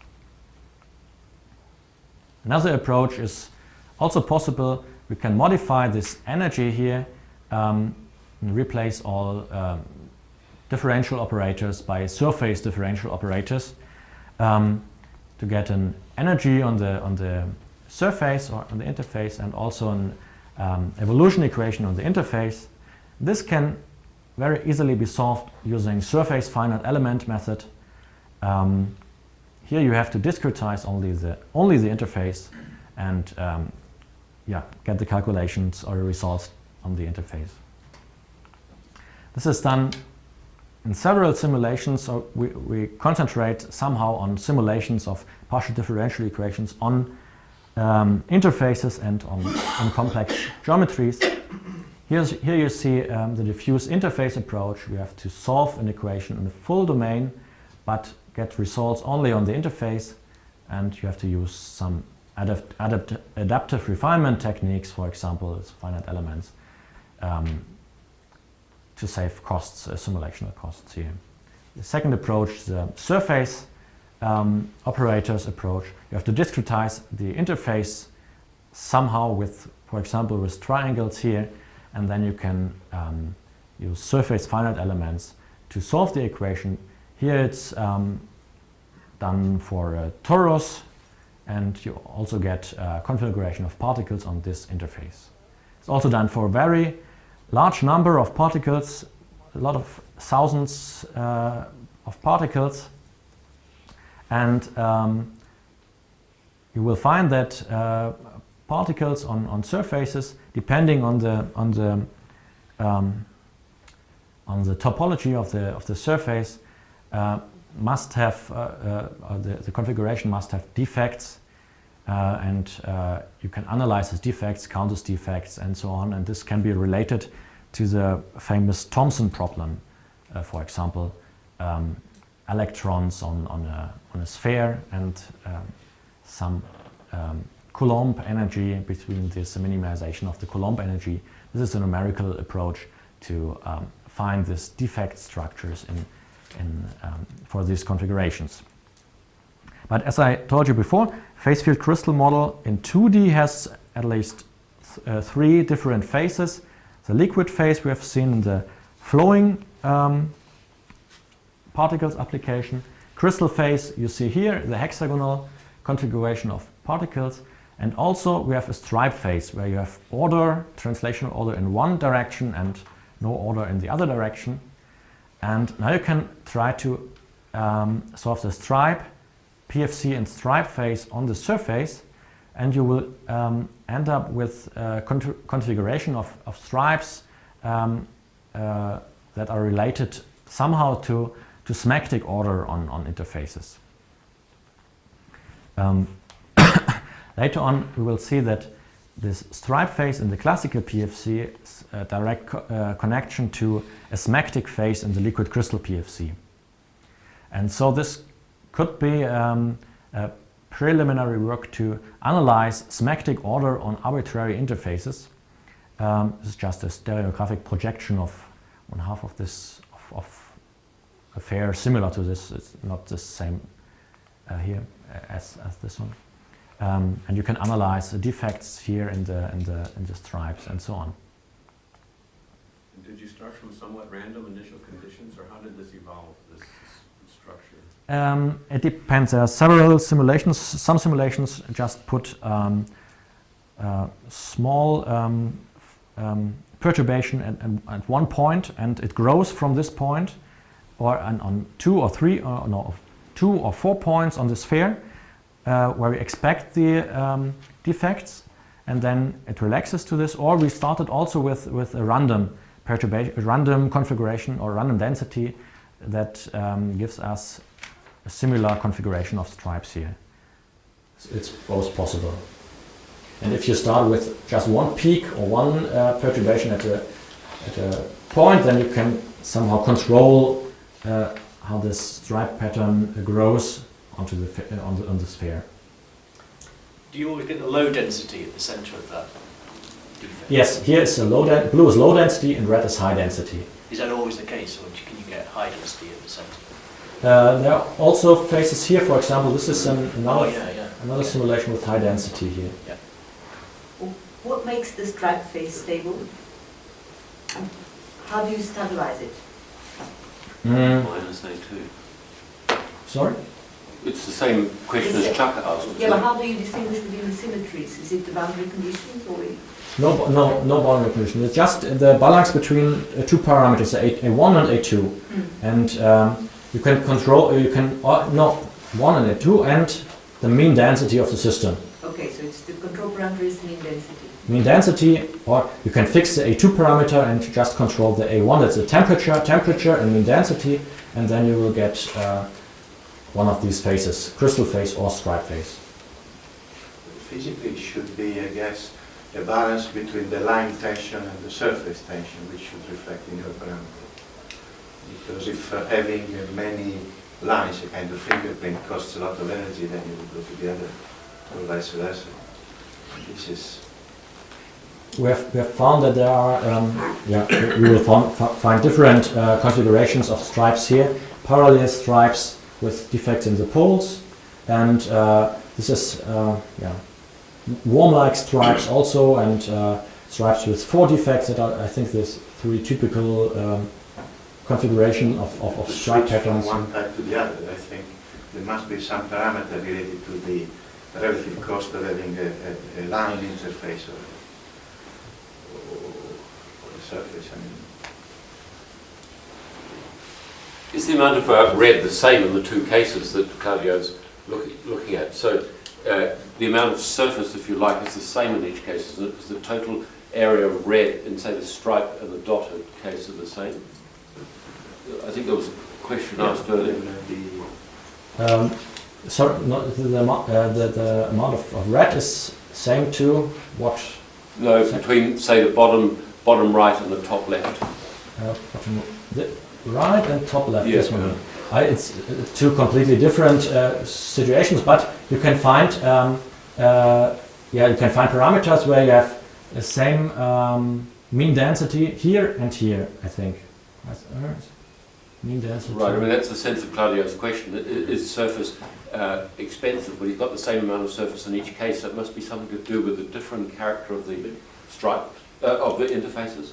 Another approach is also possible. We can modify this energy here and replace all differential operators by surface differential operators to get an energy on the surface or on the interface, and also an evolution equation on the interface. This can very easily be solved using surface finite element method. Here you have to discretize only the interface and get the calculations or the results on the interface. This is done in several simulations, so we concentrate somehow on simulations of partial differential equations on interfaces and on complex geometries. Here you see the diffuse interface approach. We have to solve an equation in the full domain, but get results only on the interface, and you have to use some adaptive refinement techniques, for example, as finite elements, to save costs, simulational costs here. the second approach, the surface operators approach. You have to discretize the interface somehow with, for example, with triangles here, and then you can use surface finite elements to solve the equation. Here it's done for a torus, and you also get configuration of particles on this interface. It's also done for a very large number of particles, a lot of thousands of particles, and you will find that particles on surfaces, depending on the topology of the surface, must have the configuration must have defects, and you can analyze these defects, count these defects, and so on. And this can be related to the famous Thomson problem, for example, electrons on a sphere and some Coulomb energy between this minimization of the Coulomb energy. This is a numerical approach to find these defect structures for these configurations. But as I told you before, phase field crystal model in 2D has at least three different phases. The liquid phase we have seen in the flowing particles application. Crystal phase you see here, the hexagonal configuration of particles. And also we have a stripe phase where you have order, translational order in one direction and no order in the other direction. And now you can try to solve the stripe, PFC and stripe phase on the surface, and you will end up with configuration of stripes that are related somehow to symplectic order on interfaces. Later on we will see that this stripe phase in the classical PFC is a direct connection to a symplectic phase in the liquid crystal PFC. And so this could be a preliminary work to analyze symplectic order on arbitrary interfaces. This is just a stereographic projection of one half of this of affair similar to this. It's not the same here as this one. And you can analyze the defects here in the stripes and so on. Did you start from somewhat random initial conditions, or how did this evolve, this structure? It depends. There are several simulations. Some simulations just put small perturbation at one point, and it grows from this point, or on 2 or 3, no, 2 or 4 points on the sphere, where we expect the defects, and then it relaxes to this. Or we started also with a random perturbation, random configuration or random density that gives us a similar configuration of stripes here. It's both possible. And if you start with just one peak or one perturbation at a point, then you can somehow control how this stripe pattern grows onto on the sphere. Do you always get the low density at the center of that defect? Yes, here is blue is low density and red is high density. Is that always the case, or can you get high density at the center? There are also phases here, for example, this is another Okay. simulation with high density here. Yeah. What makes the stripe phase stable? And how do you stabilize it? Minus A2. Sorry? It's the same question as Chuck asked. Yeah, but how do you distinguish between the symmetries? Is it the boundary conditions or? No boundary condition. It's just the balance between two parameters, A1 and A2. And you can control, no, 1 and A2 and the mean density of the system. Okay, so it's the control parameter is mean density. Mean density, or you can fix the A2 parameter and just control the A1, that's the temperature and mean density, and then you will get one of these phases, crystal phase or stripe phase. Physically it should be, I guess, a balance between the line tension and the surface tension, which should reflect in your parameter. Because if having many lines, a kind of fingerprint, costs a lot of energy, then you would go together, or vice versa. This is. We have found that there are, we will find different configurations of stripes here, parallel stripes with defects in the poles, and this is worm-like stripes also, and stripes with 4 defects that are, I think, this 3 typical configuration of stripe patterns. From one type to the other, I think there must be some parameter related to the relative cost of having a line interface or a surface. I mean, Is the amount of red the same in the 2 cases that Claudio's looking at? So the amount of surface, if you like, is the same in each case. Is the total area of red in, say, the stripe and the dotted case are the same? I think there was a question asked earlier. So the amount of red is same to what? No, between, say, the bottom right and the top left. The right and top left. Yes, this one. It's 2 completely different situations, but you can find you can find parameters where you have the same mean density here and here, I think. Mean density. Right, I mean that's the sense of Claudio's question. Is surface expensive? Well, you've got the same amount of surface in each case, so it must be something to do with the different character of the stripe, of the interfaces.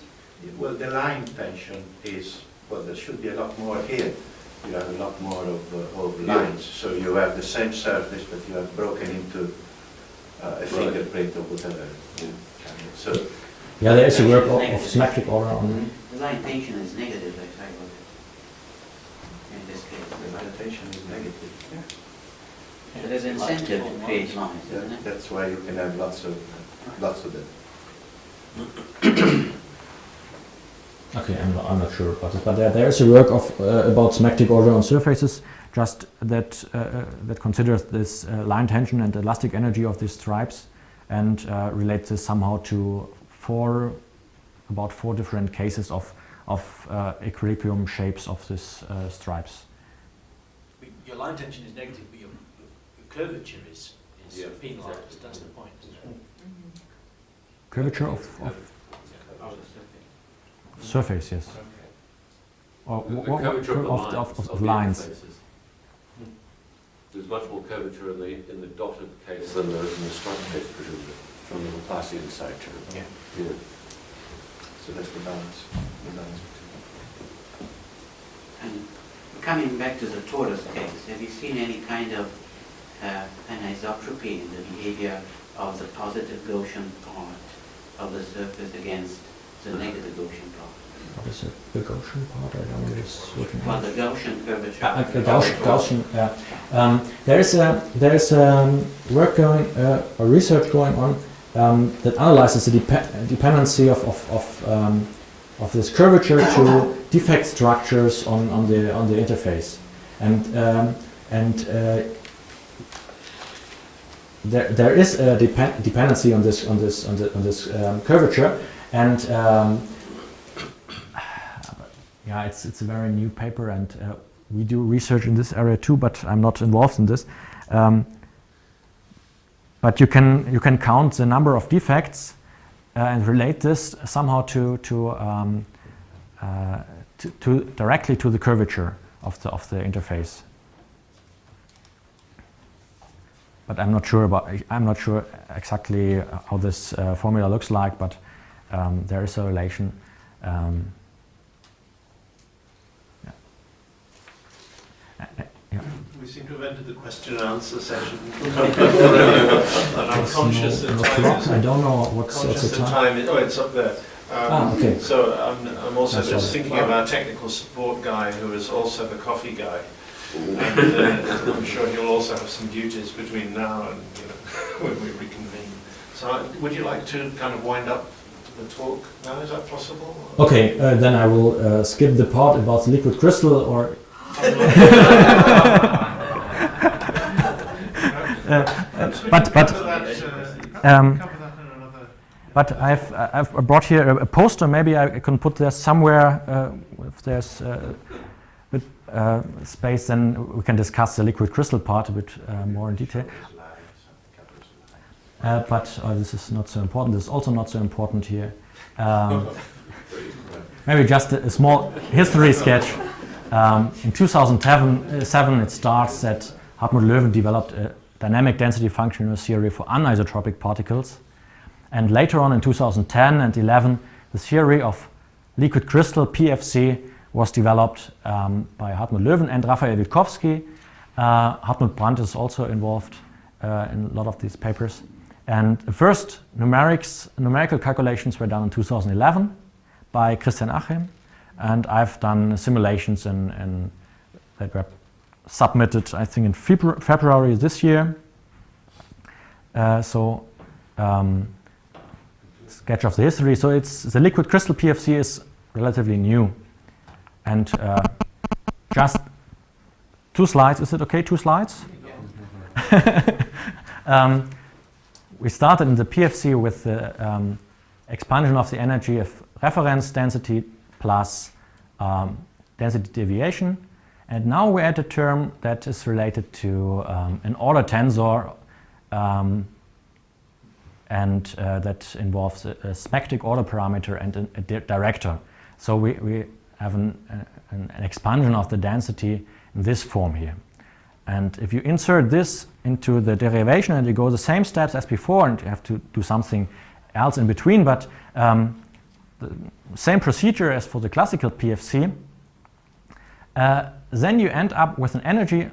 well, the line tension is, well, there should be a lot more here. You have a lot more of lines, so you have the same surface, but you have broken into a fingerprint or whatever. So Yeah, there is a work of symmetric order on. The line tension is negative, if I got it. In this case. the line tension is negative. So there's an incentive to create lines, isn't it? That's why you can have lots of them. Okay, I'm not sure about it, but there is a work of about symmetric order on surfaces, just that that considers this line tension and elastic energy of these stripes, and relates this somehow to about four different cases of equilibrium shapes of these stripes. Your line tension is negative, but your curvature is penalised. That's the point. Curvature of surface, yes. Or The curvature of lines. There's much more curvature in the dotted case than there is in the striped case, presumably, from the Laplacian side. Yeah. Yeah. So that's the balance. And coming back to the torus case, have you seen any kind of anisotropy in the behavior of the positive Gaussian part of the surface against the negative Gaussian part? What is it? The Gaussian part? I don't know. Well, the Gaussian curvature. Gaussian. There is work going or research going on that analyzes the dependency of this curvature to defect structures on the interface, and there is a dependency on this curvature, and yeah, it's a very new paper, and we do research in this area too, but I'm not involved in this. But you can count the number of defects and relate this somehow to directly to the curvature of the interface. But I'm not sure exactly how this formula looks like, but there is a relation. Yeah. We seem to have entered the question and answer session. And I'm conscious that time is... I don't know what's the time. Oh, it's up there. Okay. So I'm also That's just right. thinking of our technical support guy, who is also the coffee guy. And I'm sure he'll also have some duties between now and when we reconvene. So would you like to kind of wind up the talk now? Is that possible? Okay, then I will skip the part about the liquid crystal, or but I've brought here a poster. Maybe I can put this somewhere if there's space. Then we can discuss the liquid crystal part a bit more in detail. But this is not so important. This is also not so important here. Maybe just a small history sketch. In 2007 it starts that Hartmut Löwen developed a dynamic density functional theory for anisotropic particles. And later on in 2010 and 11, the theory of liquid crystal PFC was developed by Hartmut Löwen and Raphael Witkowski. Hartmut Brandt is also involved in a lot of these papers. And the first numerical calculations were done in 2011 by Christian Achim. And I've done simulations that were submitted, I think, in February this year. Sketch of the history. So it's the liquid crystal PFC is relatively new. And just 2 slides. Is it okay? 2 slides? We started in the PFC with the expansion of the energy of reference density plus density deviation. And now we're at a term that is related to an order tensor that involves a smectic order parameter and a director. So we have an expansion of the density in this form here. And if you insert this into the derivation and you go the same steps as before, and you have to do something else in between, but the same procedure as for the classical PFC, then you end up with an energy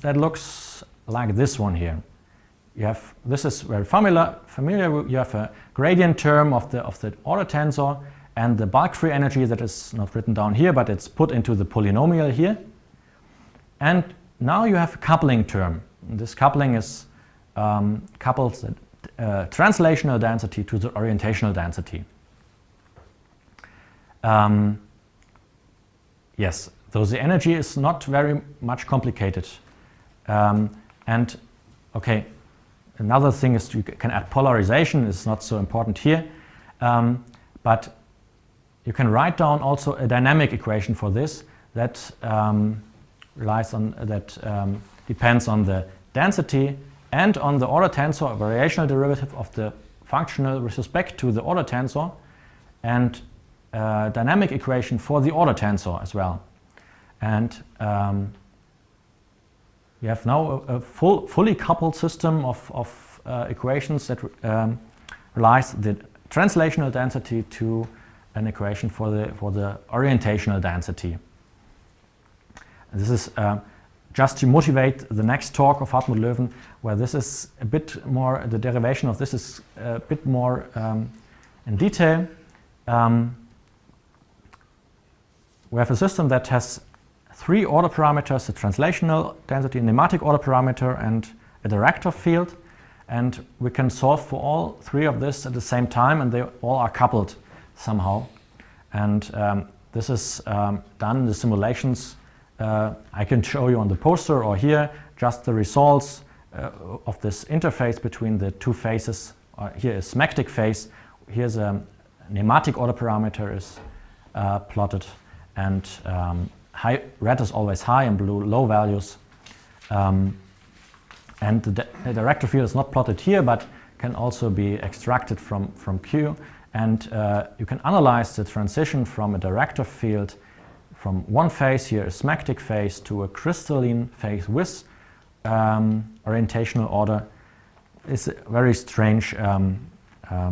that looks like this one here. This is very familiar. You have a gradient term of the order tensor and the bulk free energy that is not written down here, but it's put into the polynomial here. And now you have a coupling term. And this coupling is couples the translational density to the orientational density. Yes, so the energy is not very much complicated. Another thing is you can add polarization. It's not so important here. But you can write down also a dynamic equation for this that depends on the density and on the order tensor, a variational derivative of the functional with respect to the order tensor, and dynamic equation for the order tensor as well. And you have now a fully coupled system of equations that relies the translational density to an equation for the orientational density. And this is just to motivate the next talk of Hartmut Löwen, where this is a bit more, the derivation of this is a bit more in detail. We have a system that has 3 order parameters: the translational density, nematic order parameter, and a director field. And we can solve for all 3 of this at the same time, and they all are coupled somehow. And this is done in the simulations. I can show you on the poster or here just the results of this interface between the 2 phases. Here is smectic phase. Here's a nematic order parameter is plotted, and red is always high and blue low values. And the director field is not plotted here, but can also be extracted from Q. And you can analyze the transition from a director field from one phase, here a smectic phase, to a crystalline phase with orientational order. It's a very strange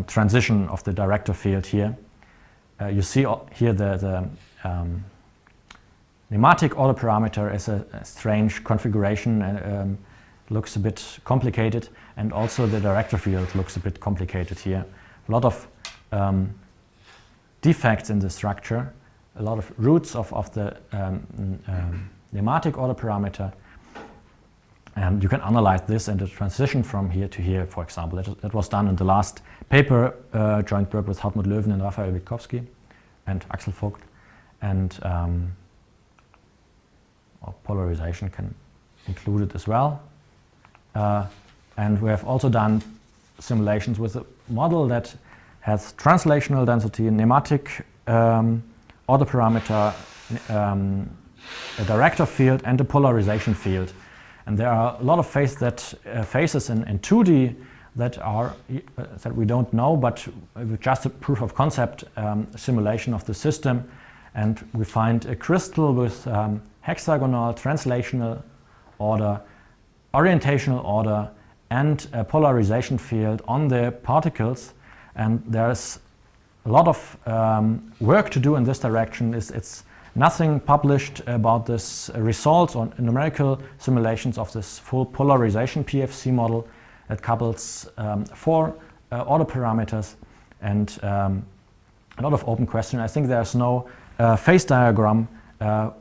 transition of the director field here. You see here the nematic order parameter is a strange configuration and looks a bit complicated, and also the director field looks a bit complicated here. A lot of defects in the structure, a lot of roots of the nematic order parameter, and you can analyze this and the transition from here to here, for example. That was done in the last paper, joint work with Hartmut Löwen and Raphael Witkowski and Axel Vogt, and polarization can include it as well. And we have also done simulations with a model that has translational density, nematic order parameter, a director field, and a polarization field. And there are a lot of phases in 2D that we don't know, but with just a proof of concept simulation of the system, and we find a crystal with hexagonal translational order, orientational order, and a polarization field on the particles, and there's a lot of work to do in this direction. It's nothing published about this results or numerical simulations of this full polarization PFC model that couples 4 order parameters, and a lot of open questions. I think there's no phase diagram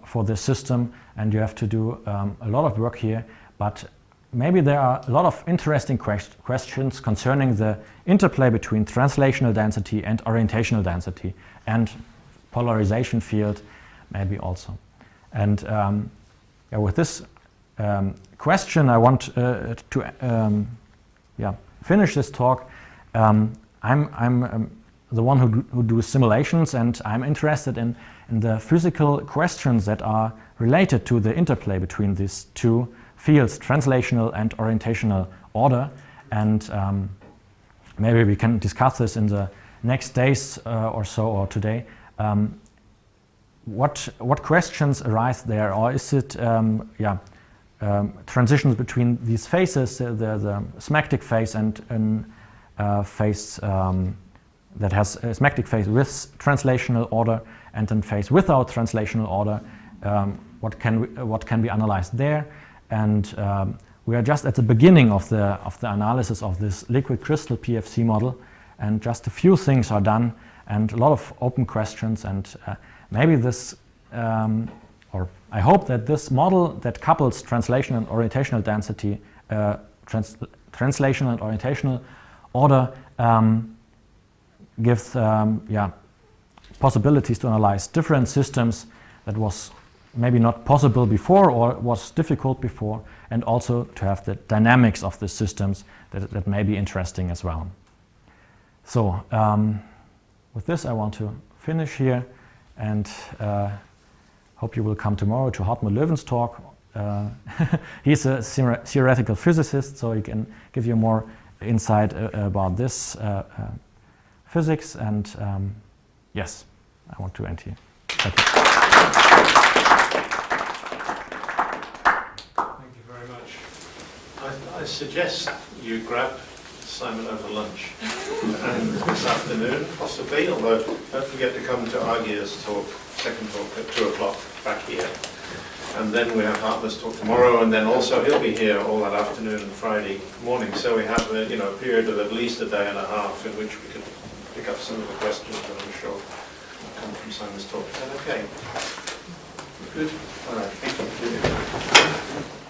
for this system, and you have to do a lot of work here, but maybe there are a lot of interesting questions concerning the interplay between translational density and orientational density, and polarization field maybe also. And yeah, with this question I want to finish this talk. I'm the one who do simulations, and I'm interested in the physical questions that are related to the interplay between these two fields, translational and orientational order, and maybe we can discuss this in the next days or so, or today. What questions arise there, or is it transitions between these phases, the smectic phase and phase that has a smectic phase with translational order and then phase without translational order? What can be analyzed there? And we are just at the beginning of the analysis of this liquid crystal PFC model, and just a few things are done and a lot of open questions, and maybe this or I hope that this model that couples translation and orientational density, translational and orientational order, gives possibilities to analyze different systems that was maybe not possible before or was difficult before, and also to have the dynamics of the systems that may be interesting as well. So with this I want to finish here, and hope you will come tomorrow to Hartmut Löwen's talk. He's a theoretical physicist, so he can give you more insight about this physics, and yes, I want to end here. Thank you. Thank you very much. I suggest you grab Simon over lunch and this afternoon, possibly, although don't forget to come to Argia's talk, second talk at 2 o'clock back here. And then we have Hartmut's talk tomorrow, and then also he'll be here all that afternoon and Friday morning. So we have a period of at least a day and a half in which we could pick up some of the questions that I'm sure come from Simon's talk. Is that okay? Good? All right. Thank you.